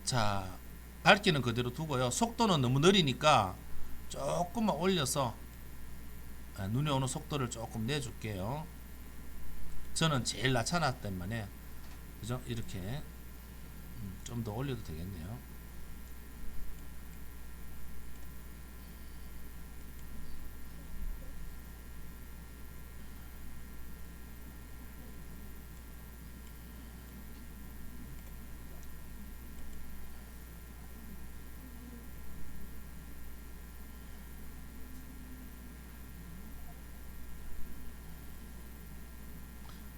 자, 밝기는 그대로 두고요. 속도는 너무 느리니까 조금만 올려서 눈에 오는 속도를 조금 내줄게요. 저는 제일 낮춰놨기 때문에, 그죠? 이렇게 좀 더 올려도 되겠네요.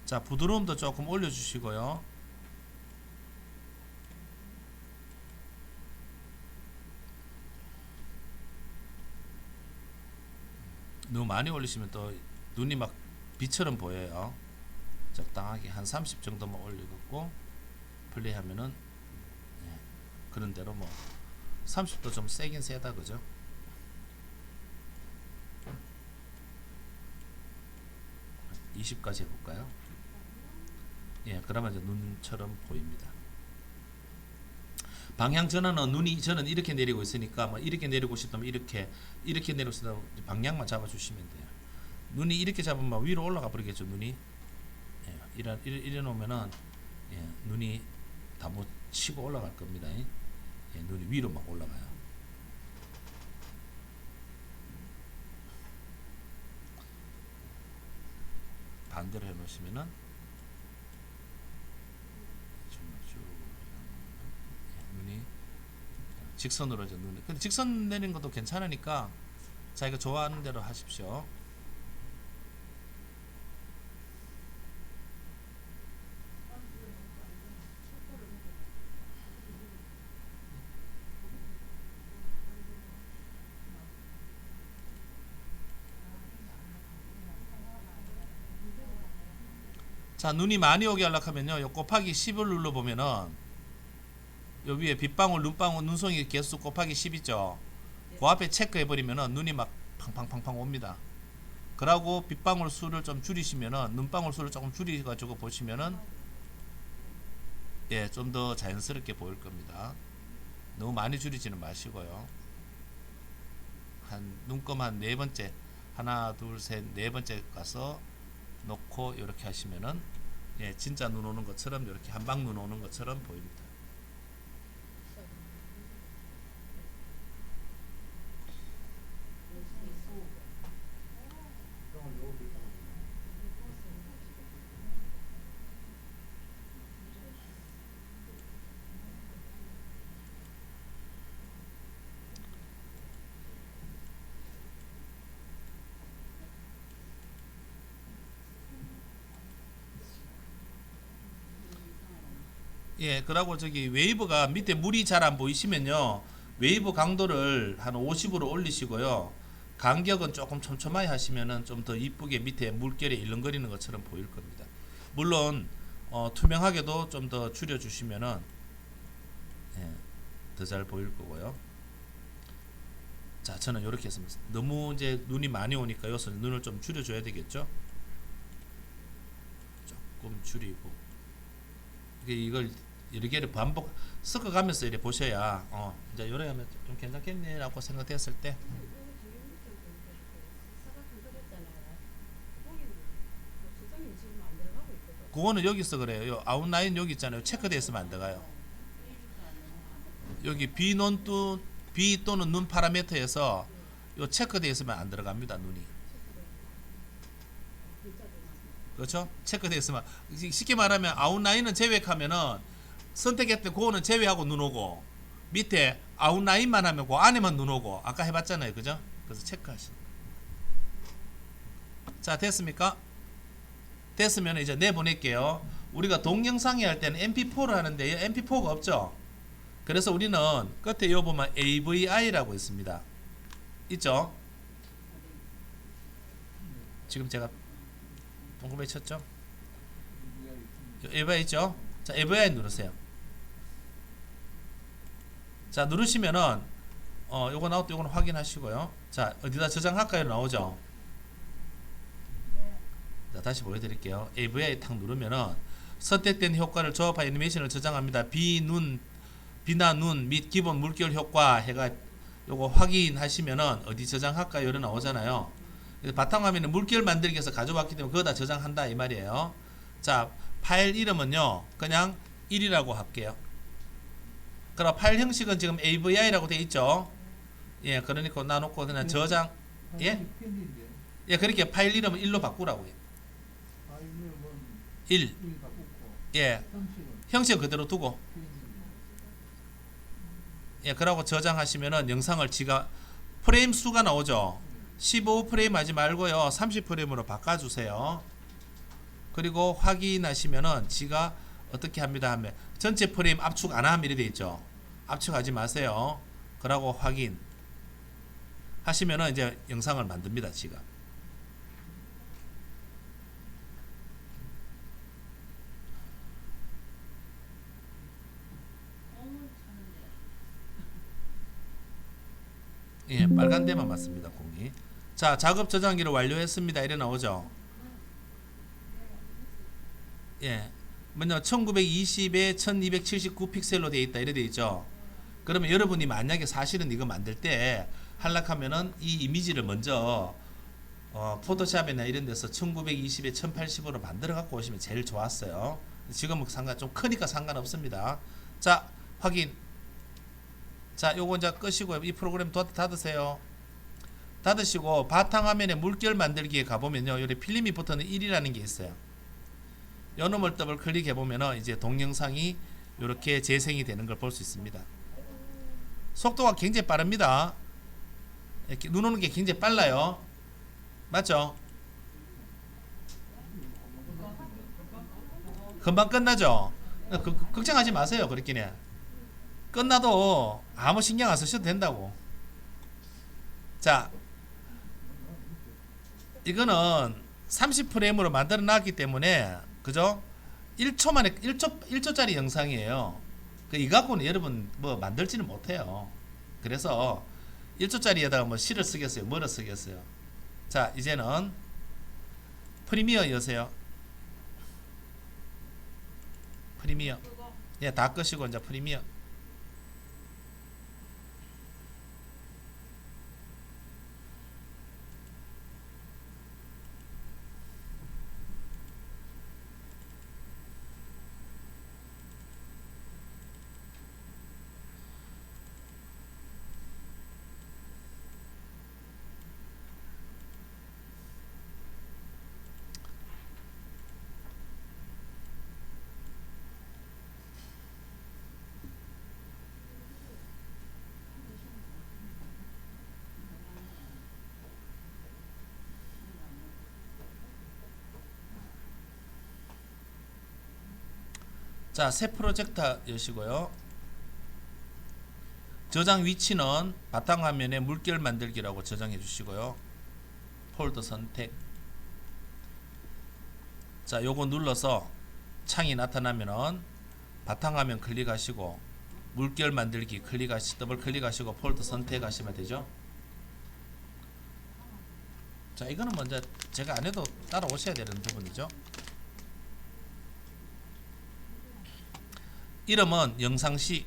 자, 부드러움도 조금 올려주시고요. 너무 많이 올리시면 또 눈이 막 비처럼 보여요. 적당하게 한 30 정도만 올려놓고 플레이하면은 예, 그런 대로 뭐 30도 좀 세긴 세다 그죠? 한 20까지 해볼까요? 예, 그러면 이제 눈처럼 보입니다. 방향 전환은 눈이 저는 이렇게 내리고 있으니까 뭐 이렇게 내리고 싶다면 이렇게 내리고 싶다면 방향만 잡아주시면 돼요. 눈이 이렇게 잡으면 위로 올라가 버리겠죠 눈이. 예, 이래 놓으면은 예, 눈이 다 못 치고 올라갈 겁니다. 예, 눈이 위로 막 올라가요. 반대로 해 놓으시면은 쭉 예, 눈이 직선으로 이제 눈이. 근데 직선 내리는 것도 괜찮으니까 자기가 좋아하는 대로 하십시오. 자, 눈이 많이 오게 하려고 하면요, 요 곱하기 10을 눌러 보면은 요 위에 빗방울, 눈방울, 눈송이 개수 곱하기 10 있죠. 그 앞에 체크해 버리면은 눈이 막 팡팡팡팡 옵니다. 그러고 빗방울 수를 좀 줄이시면은 눈방울 수를 조금 줄여 가지고 보시면은 예, 좀 더 자연스럽게 보일 겁니다. 너무 많이 줄이지는 마시고요. 한 눈금 한 네 번째, 하나, 둘, 셋, 네 번째 가서 놓고 이렇게 하시면은 예, 진짜 눈 오는 것처럼 이렇게 한방 눈 오는 것처럼 보입니다. 예, 그러고 저기 웨이브가 밑에 물이 잘 안 보이시면요, 웨이브 강도를 한 50으로 올리시고요, 간격은 조금 촘촘하게 하시면은 좀 더 이쁘게 밑에 물결이 일렁거리는 것처럼 보일 겁니다. 물론 투명하게도 좀 더 줄여 주시면은 예, 더 잘 보일 거고요. 자, 저는 이렇게 했습니다. 너무 이제 눈이 많이 오니까 여기서 눈을 좀 줄여 줘야 되겠죠. 조금 줄이고 이걸 여러 개를 반복 섞어가면서 이렇게 보셔야 이제 요래 하면 좀 괜찮겠네라고 생각됐을 때 그거는 여기서 그래요. 요 아웃라인 여기 있잖아요. 체크되어 있으면 안 들어가요. 여기 B 또는 눈 파라미터에서 요 체크되어 있으면 안 들어갑니다. 눈이. 그렇죠? 체크되어 있으면 쉽게 말하면 아웃라인은 제외하면은 선택했던 그거는 제외하고 눈 오고 밑에 아웃라인만 하면 그 안에만 눈 오고 아까 해봤잖아요. 그죠? 그래서 체크하시는 거예요. 자, 됐습니까? 됐으면 이제 내보낼게요. 우리가 동영상에 할 때는 MP4를 하는데 MP4가 없죠? 그래서 우리는 끝에 요 보면 AVI라고 있습니다. 있죠? 지금 제가 동그랗게 쳤죠? AVI 있죠? 자, AVI 누르세요. 자, 누르시면은 요거 나올 때 요거는 확인하시고요. 자, 어디다 저장할까요? 나오죠? 자, 다시 보여드릴게요. AVI 탁 누르면은 선택된 효과를 조합한 애니메이션을 저장합니다. 비나 눈 및 기본 물결 효과 해가 요거 확인하시면은 어디 저장할까요? 이런 나오잖아요. 바탕화면에 물결 만들기 위해서 가져왔기 때문에 그거 다 저장한다 이 말이에요. 자, 파일 이름은요 그냥 1이라고 할게요. 그럼 파일 형식은 지금 AVI라고 되어 있죠. 예, 그러니까 놔놓고 그냥 저장. 예? 예, 그렇게 파일 이름은 1로 바꾸라고요. 1. 예, 형식 그대로 두고. 예, 그러고 저장하시면은 영상을 지가 프레임 수가 나오죠. 15프레임 하지 말고요 30프레임으로 바꿔주세요. 그리고 확인하시면은 지가 어떻게 합니다 하면 전체 프레임 압축 안 함 이래 돼 있죠. 압축하지 마세요. 그러고 확인 하시면은 이제 영상을 만듭니다. 지가. 예, 빨간 데만 맞습니다. 공이. 자, 작업 저장기를 완료했습니다. 이래 나오죠. 예. 먼저 1920에 1279 픽셀로 되어 있다. 이래 되어 있죠. 그러면 여러분이 만약에 사실은 이거 만들 때 하려면은 이 이미지를 먼저 포토샵이나 이런 데서 1920에 1080으로 만들어 갖고 오시면 제일 좋았어요. 지금은 좀 크니까 상관없습니다. 자, 확인. 자, 요거 이제 끄시고 이 프로그램 닫으세요. 닫으시고 바탕화면에 물결 만들기에 가보면요. 여기 필름이 붙어는 1이라는 게 있어요. 요 놈을 더블 클릭해 보면은 이제 동영상이 이렇게 재생이 되는 걸 볼 수 있습니다. 속도가 굉장히 빠릅니다. 이렇게 눈 오는 게 굉장히 빨라요. 맞죠? 금방 끝나죠? 걱정하지 마세요. 그렇긴 끝나도 아무 신경 안 쓰셔도 된다고. 자, 이거는 30프레임으로 만들어 놨기 때문에 그죠? 1초 만에 1초짜리 영상이에요. 이 갖고는 여러분 뭐 만들지는 못해요. 그래서 1초짜리에다가 뭐 시를 쓰겠어요, 뭐를 쓰겠어요. 자, 이제는 프리미어 여세요. 프리미어. 예, 다 끄시고 이제 프리미어. 자, 새 프로젝터 여시고요. 저장 위치는 바탕화면에 물결 만들기라고 저장해 주시고요. 폴더 선택. 자, 요거 눌러서 창이 나타나면은 바탕화면 클릭하시고 물결 만들기 더블 클릭하시고 폴더 선택하시면 되죠. 자, 이거는 먼저 제가 안 해도 따라오셔야 되는 부분이죠. 이름은 영상시.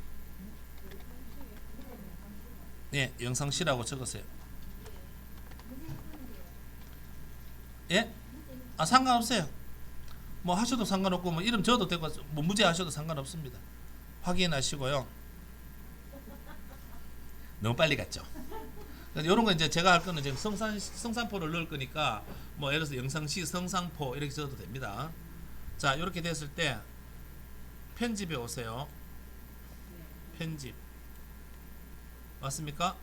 예, 영상시라고 적으세요. 예? 아, 상관없어요. 뭐 하셔도 상관없고 뭐 이름 적어도 되고 뭐 무제 하셔도 상관없습니다. 확인하시고요. 너무 빨리 갔죠. 요런 거 이제 제가 할 거는 지금 성산포를 넣을 거니까 뭐 예를 들어서 영상시 성산포 이렇게 적어도 됩니다. 자, 이렇게 됐을 때 편집에 오세요. 편집. 맞습니까?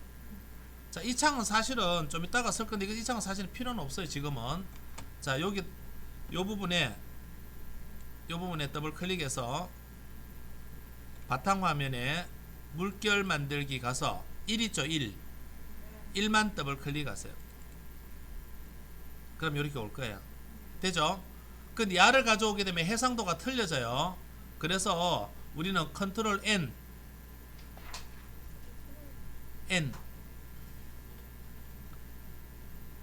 자, 이 창은 사실은 좀 이따가 쓸 건데 이 창은 사실은 필요는 없어요. 지금은. 자, 여기 요 부분에 더블 클릭해서 바탕화면에 물결 만들기 가서 1 있죠. 1만 더블 클릭하세요. 그럼 이렇게 올 거예요. 되죠? 근데 야를 가져오게 되면 해상도가 틀려져요. 그래서 우리는 컨트롤 N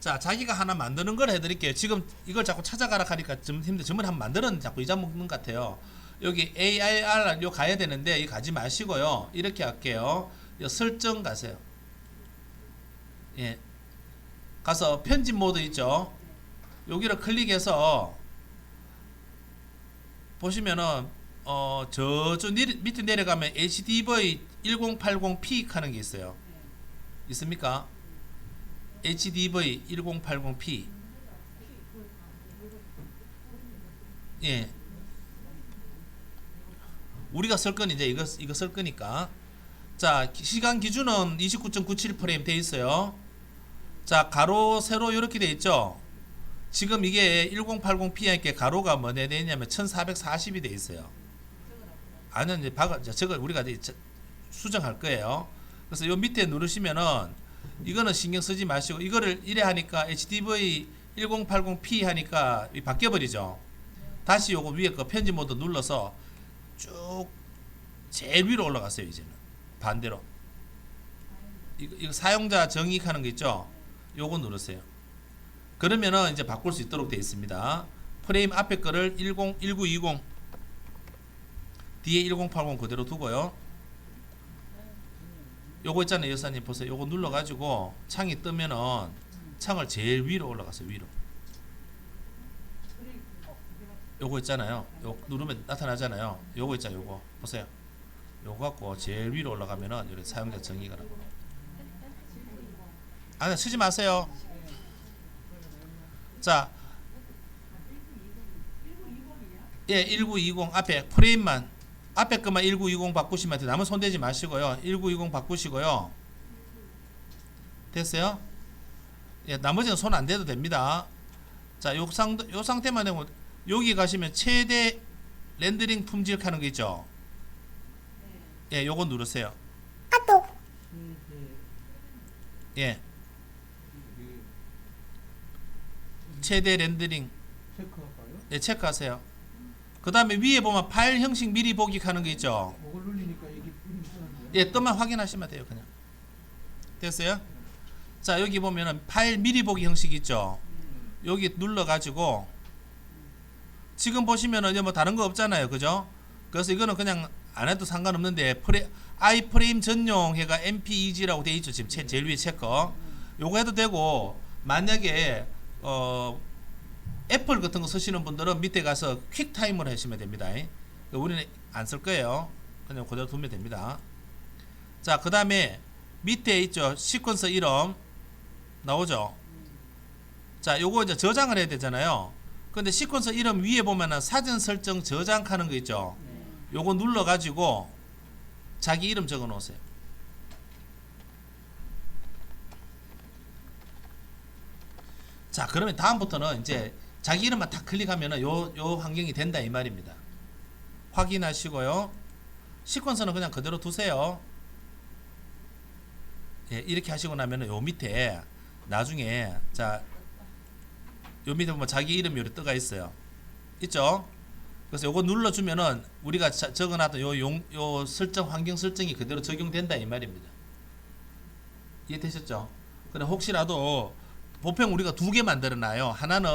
자, 자기가 하나 만드는 걸 해드릴게요. 지금 이걸 자꾸 찾아가라 하니까 좀 힘들. 전부 한번 만드는 자꾸 잊어먹는 것 같아요. 여기 AIR 요 가야 되는데 이 가지 마시고요. 이렇게 할게요. 요 설정 가세요. 예, 가서 편집 모드 있죠. 여기를 클릭해서 보시면은 저쪽 밑에 내려가면 HDV 1080p 하는 게 있어요. 있습니까? HDV 1080p. 예. 우리가 쓸 건 이제 이거 쓸 거니까. 자, 시간 기준은 29.97 프레임 돼 있어요. 자, 가로 세로 이렇게 돼 있죠. 지금 이게 1080p에 가로가 뭐내 돼 있냐면 1440이 돼 있어요. 아는 이제 저걸 우리가 이제 수정할 거예요. 그래서 요 밑에 누르시면은 이거는 신경 쓰지 마시고 이거를 이래 하니까 HDV 1080p 하니까 바뀌어 버리죠. 다시 요거 위에 거 편집 모드 눌러서 쭉 제일 위로 올라갔어요. 이제는 반대로 이거 사용자 정의하는 거 있죠. 요거 누르세요. 그러면은 이제 바꿀 수 있도록 되어 있습니다. 프레임 앞에 거를 1920 뒤에 1080 그대로 두고요. 요거 있잖아요. 여사님 보세요. 요거 눌러가지고 창이 뜨면은 창을 제일 위로 올라갔어요. 위로. 요거 있잖아요. 요 누르면 나타나잖아요. 요거 있잖아요. 요거 보세요. 요거 갖고 제일 위로 올라가면은 이렇게 사용자 정의가 나고. 아니 쓰지 마세요. 자, 예, 1920 앞에 프레임만 앞에 것만 1920 바꾸시면 돼요. 남은 손대지 마시고요. 1920 바꾸시고요. 됐어요? 예, 나머지는 손 안 대도 됩니다. 자, 요 상태만 되면 여기 가시면 최대 렌더링 품질 하는 거 있죠? 예, 요거 누르세요. 예, 최대 렌더링 체크할까요? 예, 체크하세요. 그 다음에 위에 보면 파일 형식 미리 보기 하는 거 있죠? 그걸 눌리니까 이게 이름이 뜨는데요? 예, 뜨면 확인하시면 돼요. 그냥 됐어요? 자, 여기 보면은 파일 미리 보기 형식 있죠? 여기 눌러가지고 지금 보시면은 뭐 다른 거 없잖아요. 그죠? 그래서 이거는 그냥 안 해도 상관없는데 아이프레임 전용 해가 MPEG라고 돼 있죠. 지금 제일 위에 체크. 요거 해도 되고 만약에 애플 같은 거 쓰시는 분들은 밑에 가서 퀵타임을 하시면 됩니다. 우리는 안 쓸 거예요. 그냥 그대로 두면 됩니다. 자, 그 다음에 밑에 있죠. 시퀀서 이름 나오죠. 자, 요거 이제 저장을 해야 되잖아요. 근데 시퀀서 이름 위에 보면은 사전 설정 저장하는 거 있죠. 요거 눌러 가지고 자기 이름 적어 놓으세요. 자, 그러면 다음부터는 이제 자기 이름만 딱 클릭하면은 요 환경이 된다 이 말입니다. 확인하시고요. 시퀀서는 그냥 그대로 두세요. 예, 이렇게 하시고 나면은 요 밑에 나중에 자, 요 밑에 보면 자기 이름이 이렇게 떠가 있어요. 있죠? 그래서 요거 눌러주면은 우리가 적어놨던 요 설정 환경 설정이 그대로 적용된다 이 말입니다. 이해되셨죠? 근데 혹시라도 보편 우리가 두 개 만들어놔요. 하나는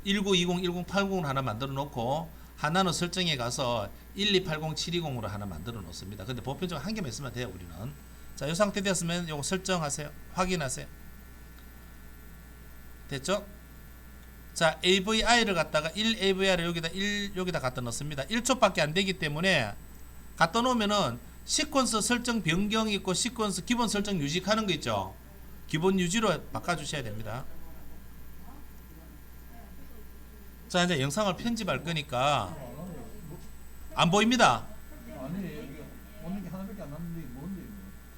1920, 1080을 하나 만들어 놓고 하나는 설정에 가서 1280, 720으로 하나 만들어 놓습니다. 근데 보편적으로 한 개만 있으면 돼요. 우리는. 자, 이 상태 되었으면 요거 설정하세요. 확인하세요. 됐죠? 자, AVI를 갖다가 1AVI를 여기다 갖다 넣습니다. 1초밖에 안 되기 때문에 갖다 놓으면은 시퀀서 설정 변경이 있고 시퀀서 기본 설정 유지하는 거 있죠. 기본 유지로 바꿔주셔야 됩니다. 자, 이제 영상을 편집할 거니까 안 보입니다. 아니 여기 오는 게 하나밖에 안 남는데 뭔데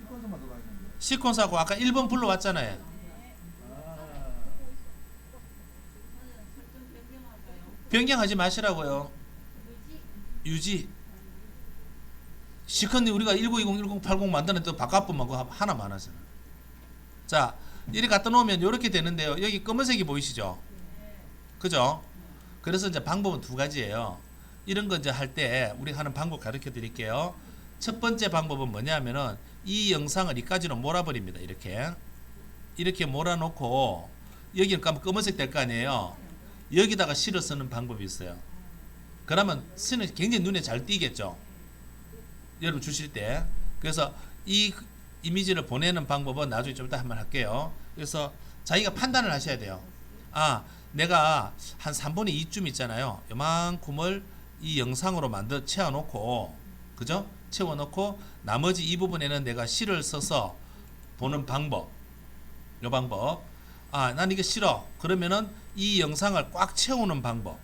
이거? 시퀀서만 들어가 있는데. 시퀀서하고 아까 1번 불러왔잖아요. 변경하지 마시라고요. 유지. 시컨님 우리가 1920, 1080 만드는 또 바깥분만 그거 하나 많아서는. 자, 이렇게 갖다 놓으면 이렇게 되는데요. 여기 검은색이 보이시죠? 그죠? 그래서 이제 방법은 두 가지예요. 이런 거 이제 할 때 우리가 하는 방법 가르쳐 드릴게요. 첫 번째 방법은 뭐냐면은 이 영상을 이까지로 몰아버립니다. 이렇게 몰아놓고 여기는 검은색 될 거 아니에요. 여기다가 실어 쓰는 방법이 있어요. 그러면 쓰는 굉장히 눈에 잘 띄겠죠. 여러분 주실 때. 그래서 이 이미지를 보내는 방법은 나중에 좀 이따 한번 할게요. 그래서 자기가 판단을 하셔야 돼요. 아, 내가 한 3분의 2쯤 있잖아요. 요만큼을 이 영상으로 채워놓고, 그죠? 채워놓고 나머지 이 부분에는 내가 실을 써서 보는 방법. 요 방법. 아, 난 이게 싫어. 그러면은 이 영상을 꽉 채우는 방법.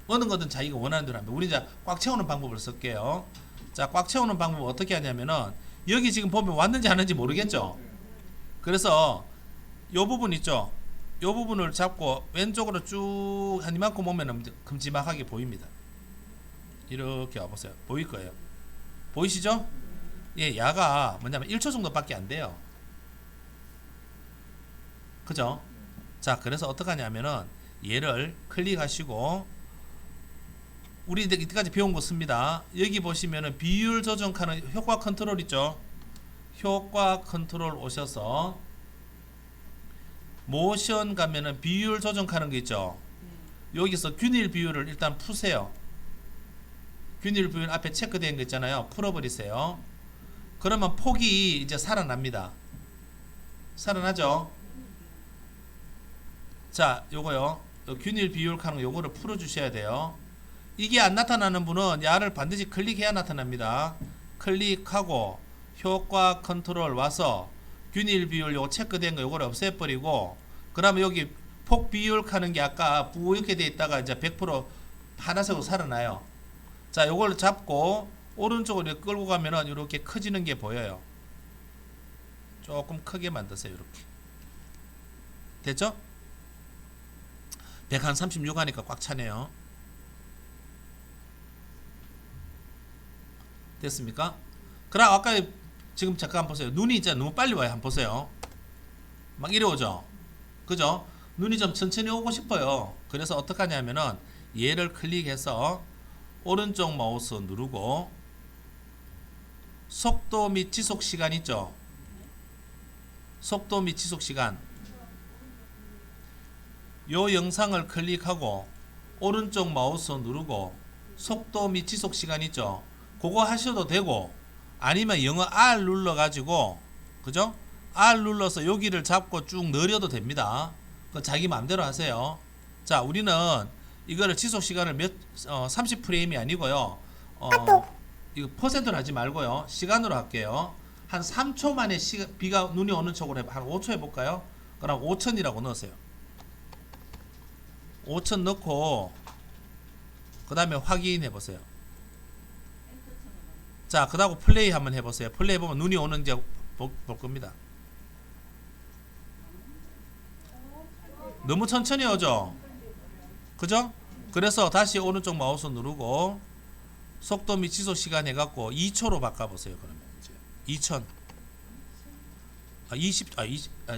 어느 거든 자기가 원하는 대로 합니다. 우리 이제 꽉 채우는 방법을 쓸게요. 자, 꽉 채우는 방법 어떻게 하냐면은 여기 지금 보면 왔는지 안 왔는지 모르겠죠. 그래서 요 부분 있죠. 요 부분을 잡고 왼쪽으로 쭉 한 이만큼 오면 큼지막하게 보입니다. 이렇게 와보세요. 보일 거예요. 보이시죠? 예, 야가 뭐냐면 1초 정도밖에 안 돼요. 그죠? 자, 그래서 어떻게 하냐면은 얘를 클릭하시고 우리 이때까지 배운 거 씁니다. 여기 보시면은 비율 조정하는 효과 컨트롤 있죠? 효과 컨트롤 오셔서 모션 가면은 비율 조정하는 게 있죠? 여기서 균일 비율을 일단 푸세요. 균일 비율 앞에 체크된 거 있잖아요. 풀어버리세요. 그러면 폭이 이제 살아납니다. 살아나죠? 자, 요거요. 요 균일 비율 하는 거 요거를 풀어 주셔야 돼요. 이게 안 나타나는 분은 야를 반드시 클릭해야 나타납니다. 클릭하고 효과 컨트롤 와서 균일 비율 요거 체크된 거 요거를 없애버리고 그러면 여기 폭 비율 하는 게 아까 뿌옇게 돼 있다가 이제 100% 파란색으로 살아나요. 자, 요걸 잡고 오른쪽으로 이렇게 끌고 가면은 이렇게 커지는 게 보여요. 조금 크게 만드세요. 이렇게 됐죠? 136 하니까 꽉 차네요. 됐습니까? 그럼 아까 지금 잠깐 보세요. 눈이 이제 너무 빨리 와요. 한번 보세요. 막 이래 오죠? 그죠? 눈이 좀 천천히 오고 싶어요. 그래서 어떻게 하냐면은 얘를 클릭해서 오른쪽 마우스 누르고 속도 및 지속 시간 있죠? 속도 및 지속 시간 요 영상을 클릭하고 오른쪽 마우스 누르고 속도 및 지속 시간 있죠? 그거 하셔도 되고 아니면 영어 R 눌러 가지고 그죠? R 눌러서 여기를 잡고 쭉 늘려도 됩니다. 그 자기 마음대로 하세요. 자, 우리는 이거를 지속 시간을 30프레임이 아니고요. 이거 퍼센트로 하지 말고요. 시간으로 할게요. 한 3초 만에 비가 눈이 오는 쪽으로 한 5초 해볼까요? 그럼 5000이라고 넣으세요. 5000 넣고 그 다음에 확인해 보세요. 자, 그 다음 플레이 한번 해보세요. 플레이 해보면 눈이 오는지 볼 겁니다. 너무 천천히 오죠? 그죠? 그래서 다시 오른쪽 마우스 누르고 속도 및 지속 시간 해갖고 2초로 바꿔보세요. 그러면 이제 2000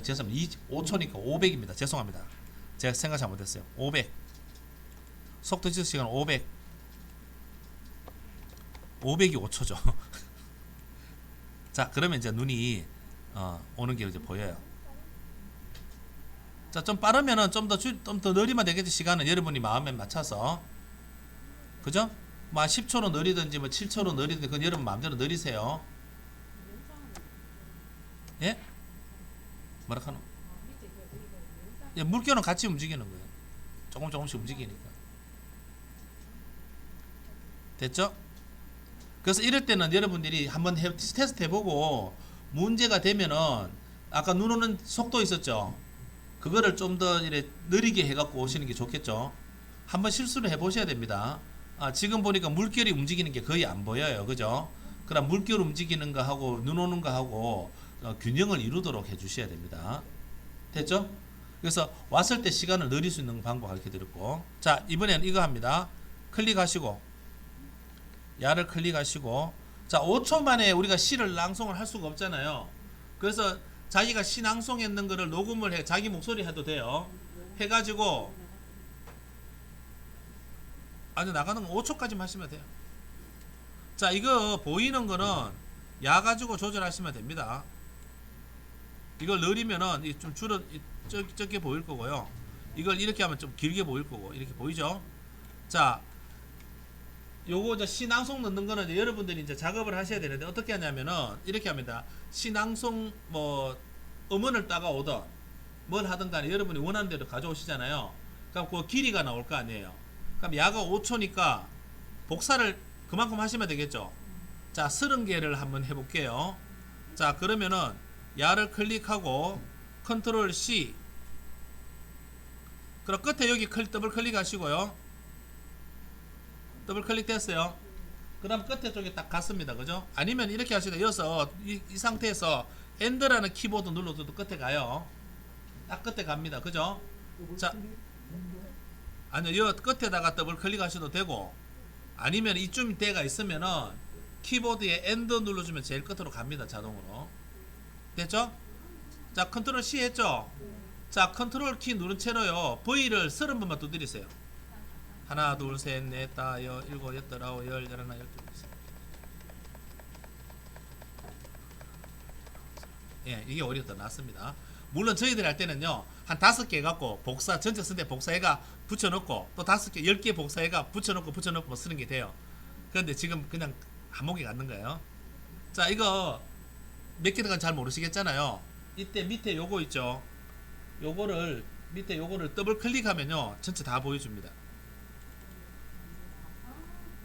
죄송합니다. 5초니까 500입니다. 죄송합니다. 제가 생각 잘못했어요. 500 속도 지속 시간 500 500이 5초죠. 자, 그러면 이제 눈이 오는 게 이제 보여요. 자, 좀 빠르면은 좀 더 느리면 되겠지. 시간은 여러분이 마음에 맞춰서 그죠? 뭐 10초로 느리든지 뭐 7초로 느리든지 그건 여러분 마음대로 느리세요. 예? 뭐라 하노? 예, 물결은 같이 움직이는 거예요. 조금씩 움직이니까. 됐죠? 그래서 이럴 때는 여러분들이 한번 테스트 해보고 문제가 되면은 아까 눈 오는 속도 있었죠? 그거를 좀 더 이렇게 느리게 해갖고 오시는 게 좋겠죠? 한번 실수를 해보셔야 됩니다. 지금 보니까 물결이 움직이는 게 거의 안 보여요. 그죠? 그럼 물결 움직이는 거 하고 눈 오는 거 하고 균형을 이루도록 해주셔야 됩니다. 됐죠? 그래서 왔을 때 시간을 늘릴 수 있는 방법 가르쳐 드렸고, 자, 이번에는 이거 합니다. 클릭하시고 야를 클릭하시고, 자, 5초 만에 우리가 시를 낭송을 할 수가 없잖아요. 그래서 자기가 시 낭송했는 거를 녹음을 해, 자기 목소리 해도 돼요. 해가지고 아주 나가는 거 5초까지만 하시면 돼요. 자, 이거 보이는 거는 야 가지고 조절하시면 됩니다. 이걸 느리면은 좀 적게 보일 거고요. 이걸 이렇게 하면 좀 길게 보일 거고, 이렇게 보이죠? 자, 요거 이제 시낭송 넣는 거는 이제 여러분들이 이제 작업을 하셔야 되는데 어떻게 하냐면은 이렇게 합니다. 시낭송 뭐 음원을 따가오든 뭘 하든 간에 여러분이 원하는 대로 가져오시잖아요. 그럼 그 길이가 나올 거 아니에요. 그럼 야가 5초니까 복사를 그만큼 하시면 되겠죠. 자, 30개를 한번 해볼게요. 자, 그러면은 야를 클릭하고 컨트롤 C, 그럼 끝에 여기 더블 클릭하시고요. 더블 클릭 됐어요. 그럼 끝에 쪽에 딱 갔습니다. 그죠? 아니면 이렇게 하시다. 여기서 이 상태에서 엔드라는 키보드 눌러도 끝에 가요. 딱 끝에 갑니다. 그죠? 더블 자. 클릭? 아니요, 이 끝에다가 더블 클릭하셔도 되고, 아니면 이쯤 때가 있으면은 키보드에 엔더 눌러주면 제일 끝으로 갑니다, 자동으로. 됐죠? 자, 컨트롤 C 했죠? 자, 컨트롤 키 누른 채로요, V를 30번만 두드리세요. 하나, 둘, 셋, 넷, 다, 여, 일곱, 여덟, 아홉, 열, 열하나, 열둘, 열셋. 예, 이게 오히려 더 낫습니다. 물론 저희들이 할 때는요, 한 5개 갖고 복사, 전체 쓸 때 복사해가 붙여놓고, 또 5개, 10개 복사해가 붙여놓고 뭐 쓰는 게 돼요. 그런데 지금 그냥 한목에 갖는 거예요. 자, 이거 몇 개 들어간 잘 모르시겠잖아요. 이때 밑에 요거 있죠? 요거를, 밑에 요거를 더블 클릭하면요, 전체 다 보여줍니다.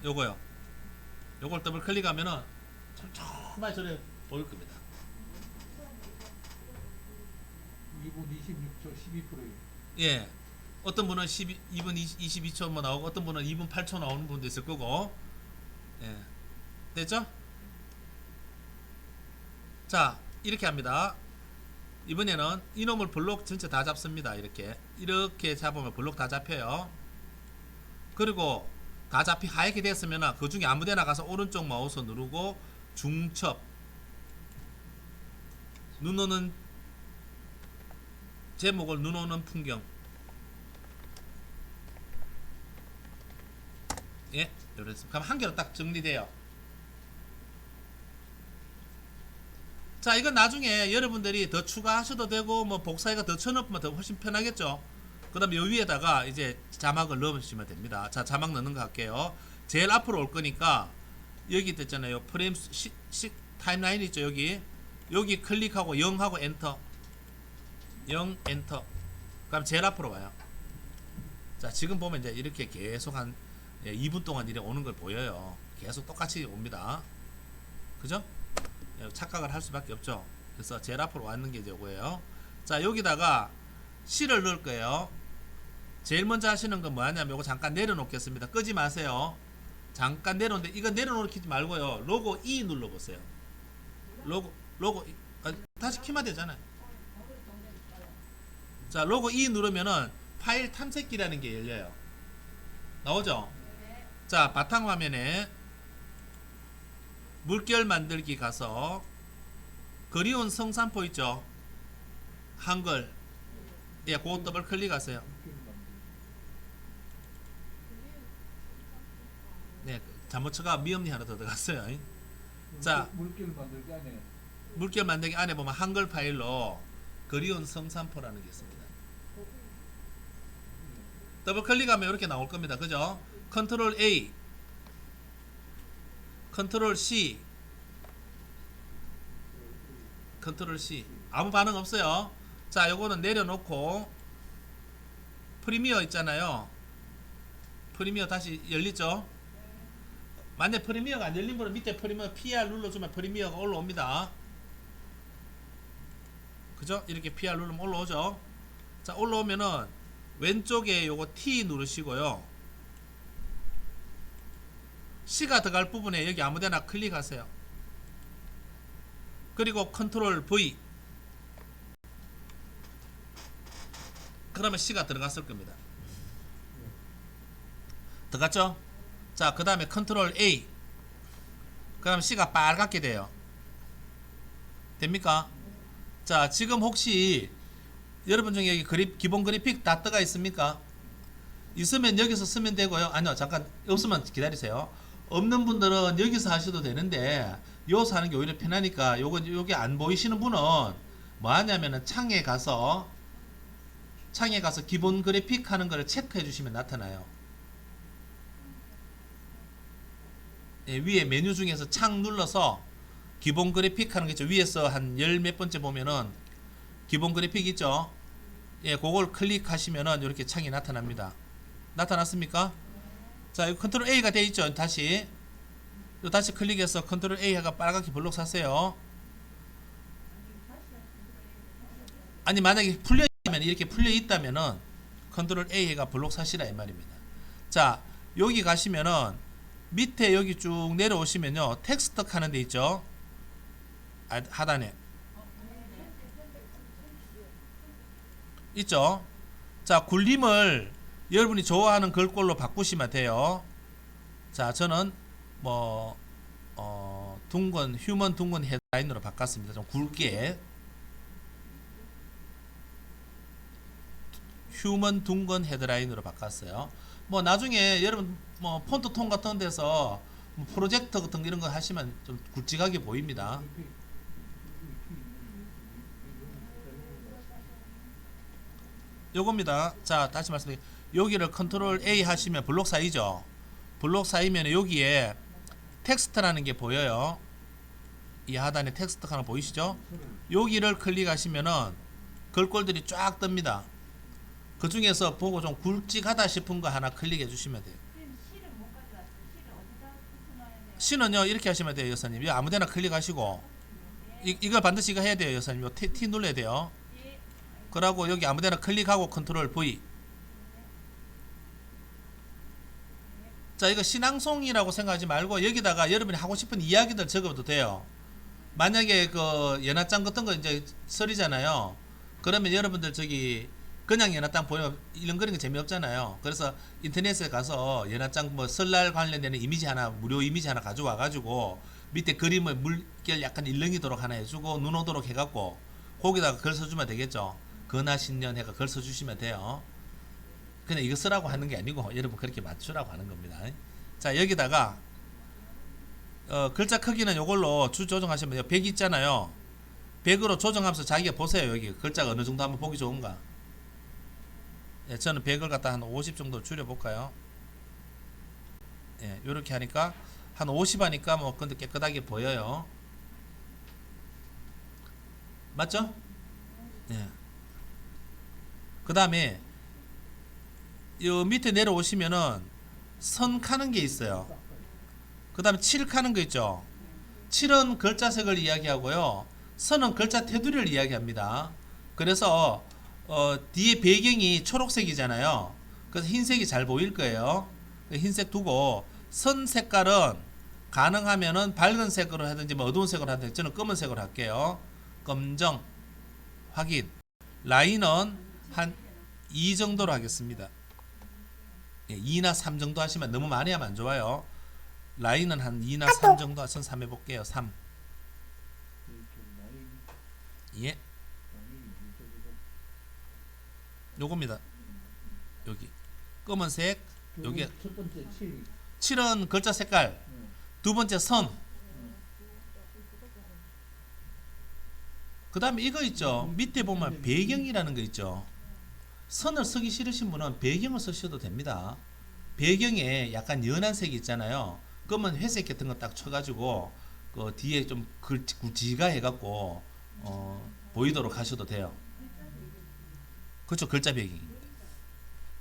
요거요. 요걸 더블 클릭하면은 정말 저래 보일 겁니다. 2분 26초 12%예요. 예. 어떤 분은 2분 22초 뭐 나오고, 어떤 분은 2분 8초 나오는 분도 있을 거고. 예. 됐죠? 자, 이렇게 합니다. 이번에는 이놈을 블록 전체 다 잡습니다. 이렇게 잡으면 블록 다 잡혀요. 그리고 다 하얗게 됐으면 그 중에 아무 데나 가서 오른쪽 마우스 누르고 중첩, 눈 오는 제목을 눈 오는 풍경. 예, 이렇습니다. 그럼 한 개로 딱 정리돼요. 자, 이건 나중에 여러분들이 더 추가하셔도 되고, 뭐 복사해가 더 쳐넣으면 더 훨씬 편하겠죠. 그 다음에 요 위에다가 이제 자막을 넣으시면 됩니다. 자, 자막 넣는 거 할게요. 제일 앞으로 올 거니까 여기 있잖아요. 프레임 타임라인 있죠. 여기 클릭하고 0하고 엔터. 0 엔터. 그럼 제일 앞으로 와요. 자, 지금 보면 이제 이렇게 계속 한 2분 동안 이래 오는 걸 보여요. 계속 똑같이 옵니다. 그죠? 착각을 할 수밖에 없죠. 그래서 제일 앞으로 왔는 게 이거예요. 자, 여기다가 C를 넣을 거예요. 제일 먼저 하시는 건 뭐냐면 이거 잠깐 내려놓겠습니다. 끄지 마세요. 잠깐 내려놓는데 이거 내려놓지 말고요. 로고 E 눌러보세요. 로고 다시 키면 되잖아요. 자, 로고 E 누르면은 파일 탐색기라는 게 열려요. 나오죠? 자, 바탕화면에 물결 만들기 가서 그리운 성산포 있죠? 한글. 예, 그거 더블 클릭하세요. 네, 잘못 쳐가 미음이 하나 더 들어갔어요. 자, 물결 만들기 안에 물결 만들기 안에 보면 한글 파일로 그리운 성산포라는 게 있습니다. 더블 클릭하면 이렇게 나올 겁니다. 그죠? 컨트롤 A, 컨트롤 C, 컨트롤 C. 아무 반응 없어요. 자, 요거는 내려놓고 프리미어 있잖아요. 프리미어 다시 열리죠? 만약 프리미어가 안 열린 분은 밑에 프리미어 PR 눌러주면 프리미어가 올라옵니다. 그죠? 이렇게 PR 누르면 올라오죠? 자, 올라오면은 왼쪽에 요거 T 누르시고요. C가 들어갈 부분에 여기 아무데나 클릭하세요. 그리고 컨트롤 V. 그러면 C가 들어갔을 겁니다. 들어갔죠? 자, 그 다음에 컨트롤 A. 그럼 C가 빨갛게 돼요. 됩니까? 자, 지금 혹시 여러분 중에 여기 기본 그래픽 다 떠가 있습니까? 있으면 여기서 쓰면 되고요. 아니요, 잠깐 없으면 기다리세요. 없는 분들은 여기서 하셔도 되는데 여기서 하는 게 오히려 편하니까 요게 안 보이시는 분은 뭐 하냐면은 창에 가서 기본 그래픽 하는 거를 체크해 주시면 나타나요. 예, 위에 메뉴 중에서 창 눌러서 기본 그래픽 하는 게 있죠. 위에서 한 열 몇 번째 보면은 기본 그래픽 있죠. 예, 그걸 클릭하시면은 이렇게 창이 나타납니다. 나타났습니까? 자, 이 컨트롤 A가 되어 있죠. 다시 클릭해서 컨트롤 A가 빨갛게 블록 사세요. 아니, 만약에 풀려 있다면, 이렇게 풀려 있다면은 컨트롤 A가 블록 사시라 이 말입니다. 자, 여기 가시면은 밑에 여기 쭉 내려오시면요, 텍스트 하는 데 있죠. 하단에 있죠. 자, 굴림을 여러분이 좋아하는 글꼴로 바꾸시면 돼요. 자, 저는 뭐 둥근 휴먼 둥근 헤드라인으로 바꿨습니다. 좀 굵게 휴먼 둥근 헤드라인으로 바꿨어요. 뭐 나중에 여러분 뭐 폰트 톤 같은 데서 뭐 프로젝터 같은 거 이런 거 하시면 좀 굵직하게 보입니다. 요겁니다. 자, 다시 말씀드릴게요. 여기를 컨트롤 A 하시면 블록 쌓이죠. 블록 쌓이면 여기에 텍스트라는 게 보여요. 이 하단에 텍스트 하나 보이시죠? 여기를 클릭하시면은 글꼴들이 쫙 뜹니다. 그 중에서 보고 좀 굵직하다 싶은 거 하나 클릭해 주시면 돼요. 선생님 실을 못 가져왔어요. 실을 어디다 붙여놔야 돼요? C는요 이렇게 하시면 돼요, 여사님. 이 아무데나 클릭하시고 이걸 반드시 이거 해야 돼요, 여사님. 요 T 눌러야 돼요. 예. 그러고 여기 아무데나 클릭하고 컨트롤 V. 자, 이거 신앙송이라고 생각하지 말고 여기다가 여러분이 하고 싶은 이야기들 적어도 돼요. 만약에 그 연합장 같은 거 이제 설이잖아요. 그러면 여러분들 저기 그냥 연합장 보면 이런 그런 게 재미없잖아요. 그래서 인터넷에 가서 연합장 뭐 설날 관련되는 이미지 하나, 무료 이미지 하나 가져와 가지고 밑에 그림을 물결 약간 일렁이도록 하나 해주고 눈 오도록 해갖고 거기다가 글 써주면 되겠죠. 근하신년 해가 글 써주시면 돼요. 그냥 이거 쓰라고 하는 게 아니고 여러분 그렇게 맞추라고 하는 겁니다. 자, 여기다가 글자 크기는 이걸로 조정하시면 돼요. 100 있잖아요. 100으로 조정하면서 자기가 보세요. 여기 글자가 어느 정도 한번 보기 좋은가. 예, 저는 100을 갖다 한 50 정도 줄여볼까요? 예, 요렇게 하니까 한 50 하니까 뭐 근데 깨끗하게 보여요. 맞죠? 예. 그 다음에 요 밑에 내려오시면은 선 카는 게 있어요. 그 다음에 칠 카는 거 있죠. 칠은 글자색을 이야기하고요. 선은 글자 테두리를 이야기합니다. 그래서 뒤에 배경이 초록색이잖아요. 그래서 흰색이 잘 보일 거예요. 흰색 두고 선 색깔은 가능하면은 밝은 색으로 하든지 뭐 어두운 색으로 하든지 저는 검은색으로 할게요. 검정 확인. 라인은 한 2 정도로 하겠습니다. 예, 2나 3 정도 하시면 너무 많이 하면 안 좋아요. 라인은 한 2나 3 정도 하셔서 3 해볼게요. 3. 예. 요겁니다. 여기 검은색. 여기 첫 번째 7. 7은 글자 색깔. 두 번째 선. 그 다음에 이거 있죠. 밑에 보면 배경이라는 거 있죠. 선을 쓰기 싫으신 분은 배경을 쓰셔도 됩니다. 배경에 약간 연한 색이 있잖아요. 그러면 회색 같은 거 딱 쳐가지고 그 뒤에 좀 굵직굵직하 해갖고 보이도록 하셔도 돼요. 그렇죠. 글자 배경입니다.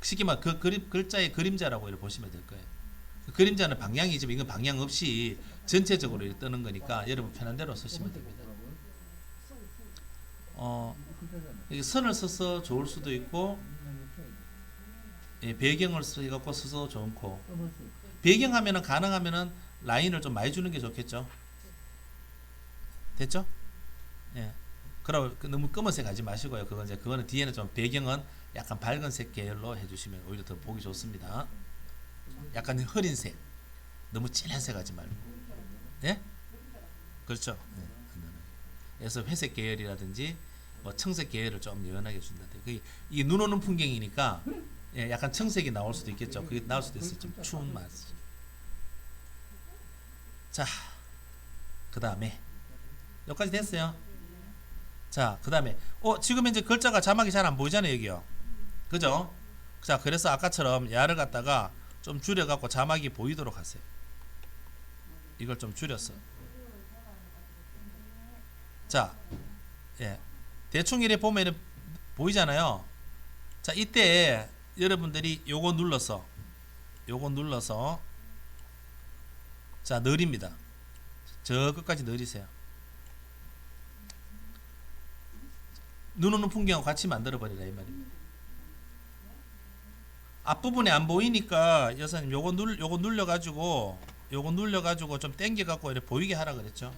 쉽게 말해 그 글자의 그림자라고 이렇게 보시면 될 거예요. 그 그림자는 방향이지만 이건 방향 없이 전체적으로 이렇게 뜨는 거니까 여러분 편한 대로 쓰시면 됩니다. 여기 선을 써서 좋을 수도 있고 예, 배경을 써갖고 써서 좋고 배경하면은 가능하면은 라인을 좀 많이 주는 게 좋겠죠. 됐죠? 예. 그럼 너무 검은색 하지 마시고요. 그거는 뒤에는 좀 배경은 약간 밝은색 계열로 해주시면 오히려 더 보기 좋습니다. 약간 흐린색, 너무 진한 색 하지 말고, 예? 그렇죠. 예. 그래서 회색 계열이라든지 뭐 청색 계열을 좀 연하게 준다든지. 이게 눈 오는 풍경이니까 예, 약간 청색이 나올 수도 있겠죠. 그게 나올 수도 있어요. 좀 추운 맛. 자, 그 다음에 여기까지 됐어요. 자, 그 다음에 지금 이제 글자가 자막이 잘 안 보이잖아요. 여기요. 그죠? 자, 그래서 아까처럼 야를 갖다가 좀 줄여갖고 자막이 보이도록 하세요. 이걸 좀 줄였어. 자, 예, 대충 이래 보면 보이잖아요. 자, 이때 여러분들이 요거 눌러서 자, 느립니다. 저 끝까지 느리세요. 눈 오는 풍경하고 같이 만들어 버리라 이 말입니다. 앞부분에 안 보이니까 여사님 요거 눌러 가지고 좀 당겨 갖고 이렇게 보이게 하라 그랬죠.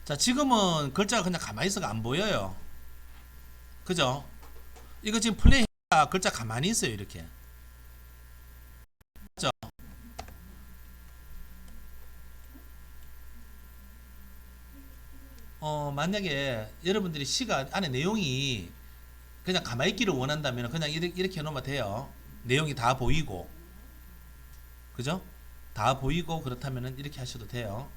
자, 지금은 글자가 그냥 가만히 있어가 안 보여요. 그죠? 이거 지금 플레이가 글자 가만히 있어요. 이렇게. 그죠? 만약에 여러분들이 시가 안에 내용이 그냥 가만히 있기를 원한다면 그냥 이렇게 해놓으면 돼요. 내용이 다 보이고. 그죠? 다 보이고 그렇다면 이렇게 하셔도 돼요.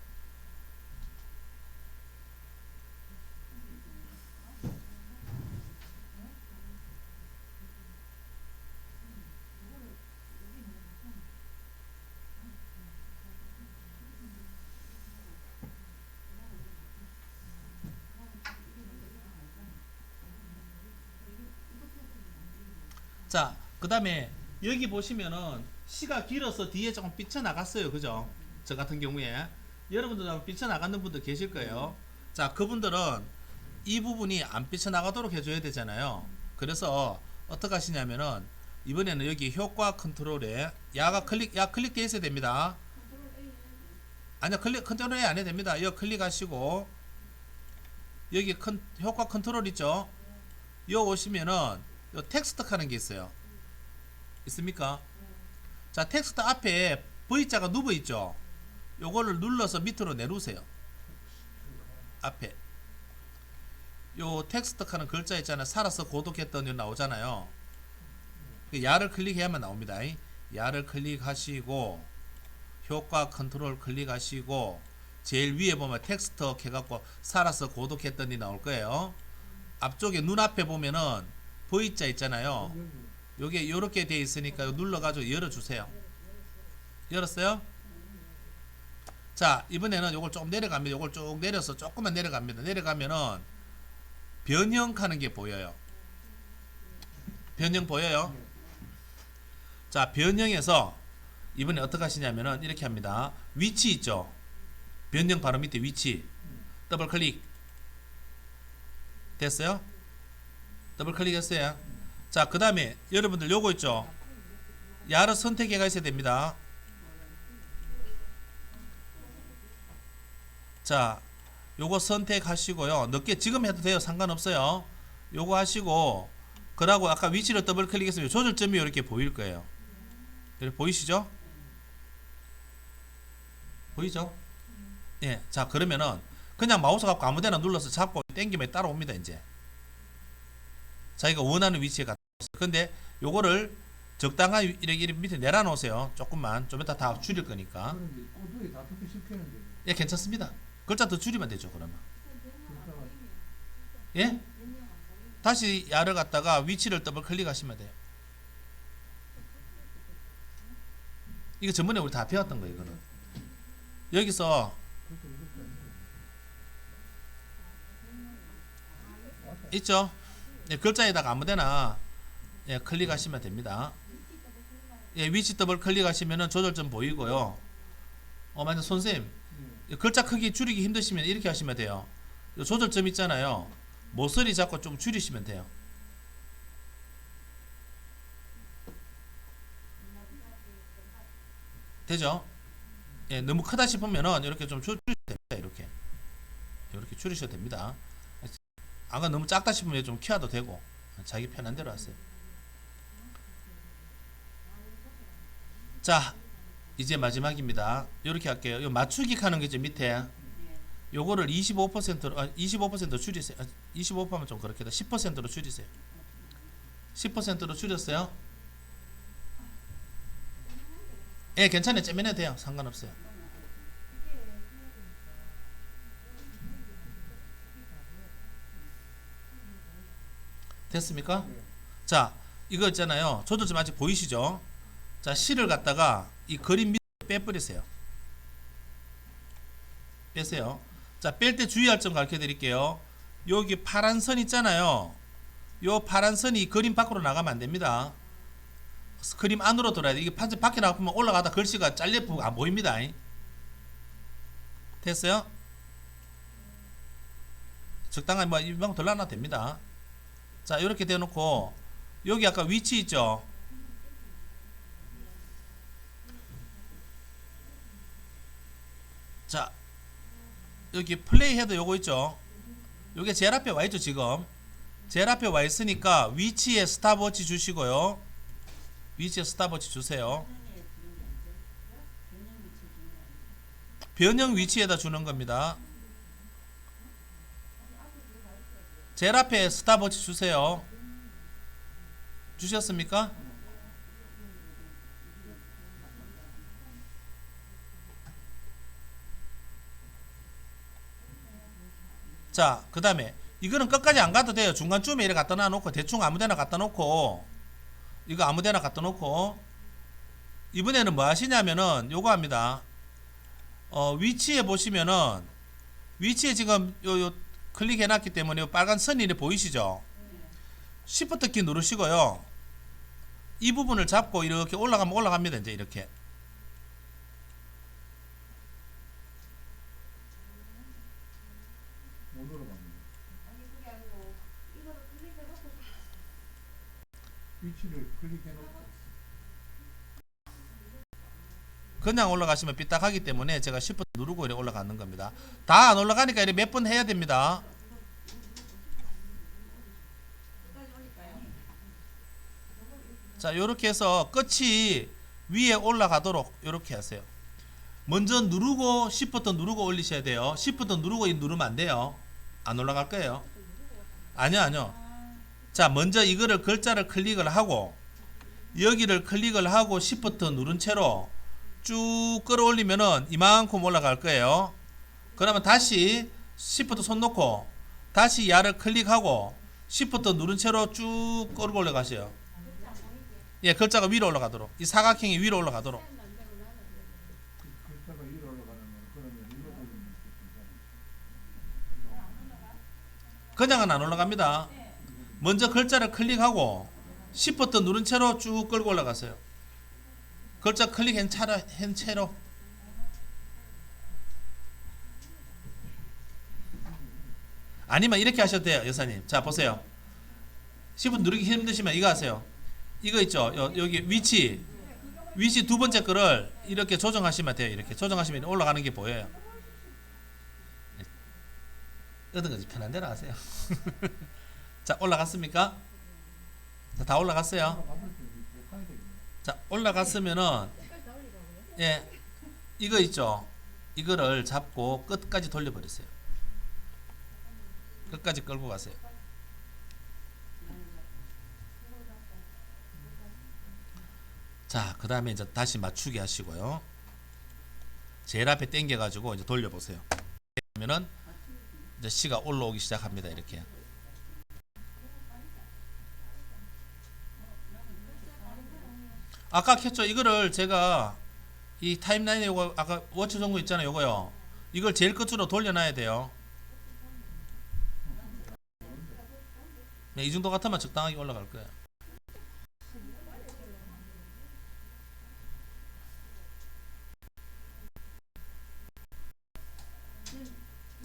자, 그 다음에 여기 보시면은 시가 길어서 뒤에 조금 삐쳐나갔어요. 그죠? 저 같은 경우에 여러분들도 삐쳐나가는 분들 계실 거예요. 자, 그분들은 이 부분이 안 삐쳐나가도록 해줘야 되잖아요. 그래서 어떻게 하시냐면은 이번에는 여기 효과 컨트롤에 야가 클릭되어 있어야 됩니다. 아니요, 컨트롤 A 안 해도 됩니다. 여기 클릭하시고 여기 효과 컨트롤 있죠? 여기 오시면은 요 텍스트 하는 게 있어요. 있습니까? 자, 텍스트 앞에 V자가 누워 있죠? 요거를 눌러서 밑으로 내놓으세요. 앞에 요 텍스트 하는 글자 있잖아요. 살아서 고독했던 요 나오잖아요. 야를 클릭해야만 나옵니다. 야를 클릭하시고 효과 컨트롤 클릭하시고 제일 위에 보면 텍스트 해갖고 살아서 고독했더니 나올 거예요. 앞쪽에 눈앞에 보면은 V자 있잖아요. 요게 요렇게 돼 있으니까 눌러가지고 열어주세요. 열었어요? 자, 이번에는 요걸 조금 내려갑니다. 요걸 쭉 내려서 조금만 내려갑니다. 내려가면은 변형하는 게 보여요. 변형 보여요? 자, 변형해서 이번에 어떻게 하시냐면은 이렇게 합니다. 위치 있죠? 변형 바로 밑에 위치 더블 클릭 됐어요? 더블 클릭했어요. 자, 그 다음에 여러분들 요거 있죠? 야를 선택해가 있어야 됩니다. 자, 요거 선택하시고요. 늦게 지금 해도 돼요. 상관없어요. 요거 하시고 그러고 아까 위치를 더블 클릭했으면 조절점이 이렇게 보일 거예요. 이렇게 보이시죠? 보이죠? 예. 자, 그러면은 그냥 마우스 갖고 아무데나 눌러서 잡고 당기면 따라옵니다. 이제 자기가 원하는 위치에 갖다 놓으세요. 근데 요거를 적당한 이렇게 밑에 내려놓으세요. 조금만. 좀 이따 다 줄일 거니까. 그런데 꼬두에 다 특히 시키는데 예, 괜찮습니다. 글자 더 줄이면 되죠. 그러면. 글자가 예? 다시 야를 갖다가 위치를 더블 클릭하시면 돼요. 이거 전번에 우리 다 배웠던 거예요. 이거는 여기서 그렇게 이렇게 맞아. 있죠? 예, 글자에다가 아무데나 예, 클릭하시면 됩니다. 예, 위치 더블 클릭하시면은 조절점 보이고요. 만약 선생님 글자 크기 줄이기 힘드시면 이렇게 하시면 돼요. 요 조절점 있잖아요. 모서리 잡고 좀 줄이시면 돼요. 되죠? 예, 너무 크다 싶으면은 이렇게 좀 줄이셔도 됩니다. 이렇게 줄이셔도 됩니다. 아까 너무 작다 싶으면 좀 키워도 되고 자기 편한 대로 하세요. 자, 이제 마지막입니다. 이렇게 할게요. 요 맞추기 하는 게 이제 밑에 요거를 25%로 25% 줄이세요. 25%면 좀 그렇겠다. 10%로 줄이세요. 10%로 줄였어요? 예, 괜찮아요. 째면해도 돼요. 상관없어요. 됐습니까? 자, 이거 있잖아요. 조절점 아직 보이시죠? 자, 실을 갖다가 이 그림 밑에 빼버리세요. 빼세요. 자, 뺄 때 주의할 점 가르쳐 드릴게요. 여기 파란 선 있잖아요. 요 파란 선이 그림 밖으로 나가면 안 됩니다. 그림 안으로 들어야 돼. 이게 밖에 나가면 올라가다 글씨가 잘려 안 보입니다. 됐어요? 적당한 뭐 이만큼 덜 나눠도 됩니다. 자, 이렇게 대놓고 여기 아까 위치 있죠? 자, 여기 플레이 해도 요거 있죠. 요게 제일 앞에 와 있죠. 지금 제일 앞에 와 있으니까 위치에 스탑워치 주시고요. 위치에 스탑워치 주세요. 변형 위치에다 주는 겁니다. 제일 앞에 스탑워치 주세요. 주셨습니까? 자, 그 다음에 이거는 끝까지 안 가도 돼요. 중간쯤에 이렇게 갖다 놔놓고 대충 아무데나 갖다 놓고 이거 아무데나 갖다 놓고 이번에는 뭐 하시냐면은 요거 합니다. 위치에 보시면은 위치에 지금 요 클릭해 놨기 때문에 요 빨간 선이 보이시죠? Shift 키 누르시고요. 이 부분을 잡고 이렇게 올라가면 올라갑니다. 이제 이렇게. 못 올라갑니다. 아니 그게 아니고 이거를 클릭해놓고 위치를 클릭해놓고 그냥 올라가시면 삐딱하기 때문에 제가 Shift 누르고 이렇게 올라가는 겁니다. 다 안 올라가니까 이렇게 몇 번 해야 됩니다. 끝까지 올릴까요? 자, 요렇게 해서 끝이 위에 올라가도록 요렇게 하세요. 먼저 누르고 Shift 누르고 올리셔야 돼요. Shift 누르고 누르면 안 돼요. 안 올라갈 거예요. 아니요. 자, 먼저 이거를 글자를 클릭을 하고 여기를 클릭을 하고 Shift 누른 채로 쭉 끌어올리면은 이만큼 올라갈 거예요. 그러면 다시 Shift 손 놓고 다시 야를 클릭하고 Shift 누른 채로 쭉 끌어 올라가세요. 예, 글자가 위로 올라가도록. 이 사각형이 위로 올라가도록. 글자가 위로 올라가는 건 그러면 이거 올리면 그냥은 안 올라갑니다. 먼저 글자를 클릭하고 Shift 누른 채로 쭉 끌고 올라가세요. 글자 클릭한 채로 아니면 이렇게 하셔도 돼요. 여사님. 자, 보세요. Shift 누르기 힘드시면 이거 하세요. 이거 있죠. 여기 위치 두 번째 거를 이렇게 조정하시면 돼요. 이렇게 조정하시면 올라가는 게 보여요. 얻은 거지 편한 대로 하세요. 자, 올라갔습니까? 자, 다 올라갔어요. 자, 올라갔으면은 예, 이거 있죠. 이거를 잡고 끝까지 돌려버리세요. 끝까지 끌고 가세요. 자, 그 다음에 이제 다시 맞추기 하시고요. 제일 앞에 당겨가지고 이제 돌려보세요. 그러면은 이제 C가 올라오기 시작합니다. 이렇게. 아까 켰죠. 이거를 제가 이 타임라인에 요거 아까 워치 정보 있잖아요. 요거요. 이걸 제일 끝으로 돌려놔야 돼요. 네, 이 정도 같으면 적당하게 올라갈 거예요.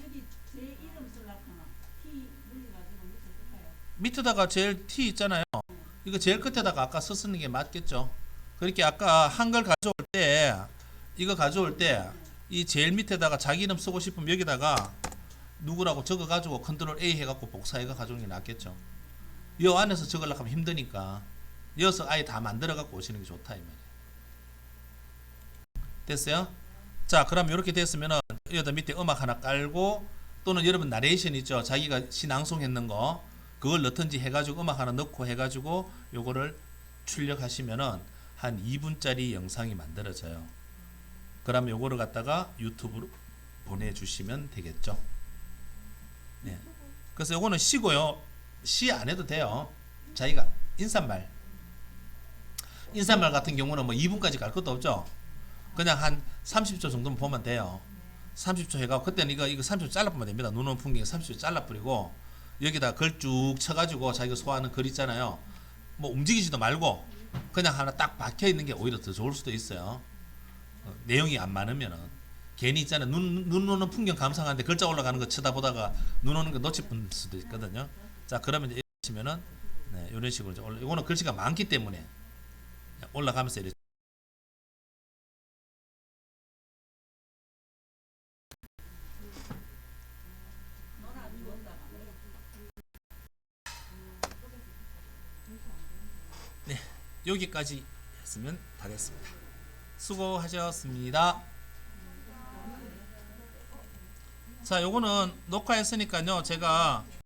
여기 제 이름 쓰려면 T 눌러가지고 밑에 쓸까요? 밑에다가 제일 T 있잖아요. 이거 제일 끝에다가 아까 쓰는 게 맞겠죠. 그렇게 아까 한글 가져올 때 이거 가져올 때 이 제일 밑에다가 자기 이름 쓰고 싶으면 여기다가 누구라고 적어가지고 컨트롤 A 해갖고 복사해가 가져오는 게 낫겠죠. 이 안에서 적으려고 하면 힘드니까 여기서 아예 다 만들어갖고 오시는 게 좋다 이 말이에요. 됐어요? 자, 그럼 이렇게 됐으면은 여기다 밑에 음악 하나 깔고 또는 여러분 나레이션 있죠. 자기가 시낭송했는 거 그걸 넣든지 해가지고 음악 하나 넣고 해가지고 요거를 출력하시면은 한 2분짜리 영상이 만들어져요. 그럼 요거를 갖다가 유튜브로 보내주시면 되겠죠. 네. 그래서 요거는 시고요. 시 안 해도 돼요. 자기가 인사말 같은 경우는 뭐 2분까지 갈 것도 없죠. 그냥 한 30초 정도만 보면 돼요. 30초 해가고 그때는 이거 30초 잘라보면 됩니다. 눈 오는 풍경 30초 잘라버리고 여기다 글 쭉 쳐가지고 자기가 소화하는 글 있잖아요. 뭐 움직이지도 말고 그냥 하나 딱 박혀 있는 게 오히려 더 좋을 수도 있어요. 내용이 안 많으면은 괜히 있잖아요. 눈 오는 풍경 감상하는데 글자 올라가는 거 쳐다보다가 눈 오는 거 놓칠 수도 있거든요. 자, 그러면 이제 이러시면은 네, 이런 식으로 이제 이거는 글씨가 많기 때문에 올라가면서 이렇게 여기까지 했으면 다 됐습니다. 수고하셨습니다. 자, 요거는 녹화했으니까요. 제가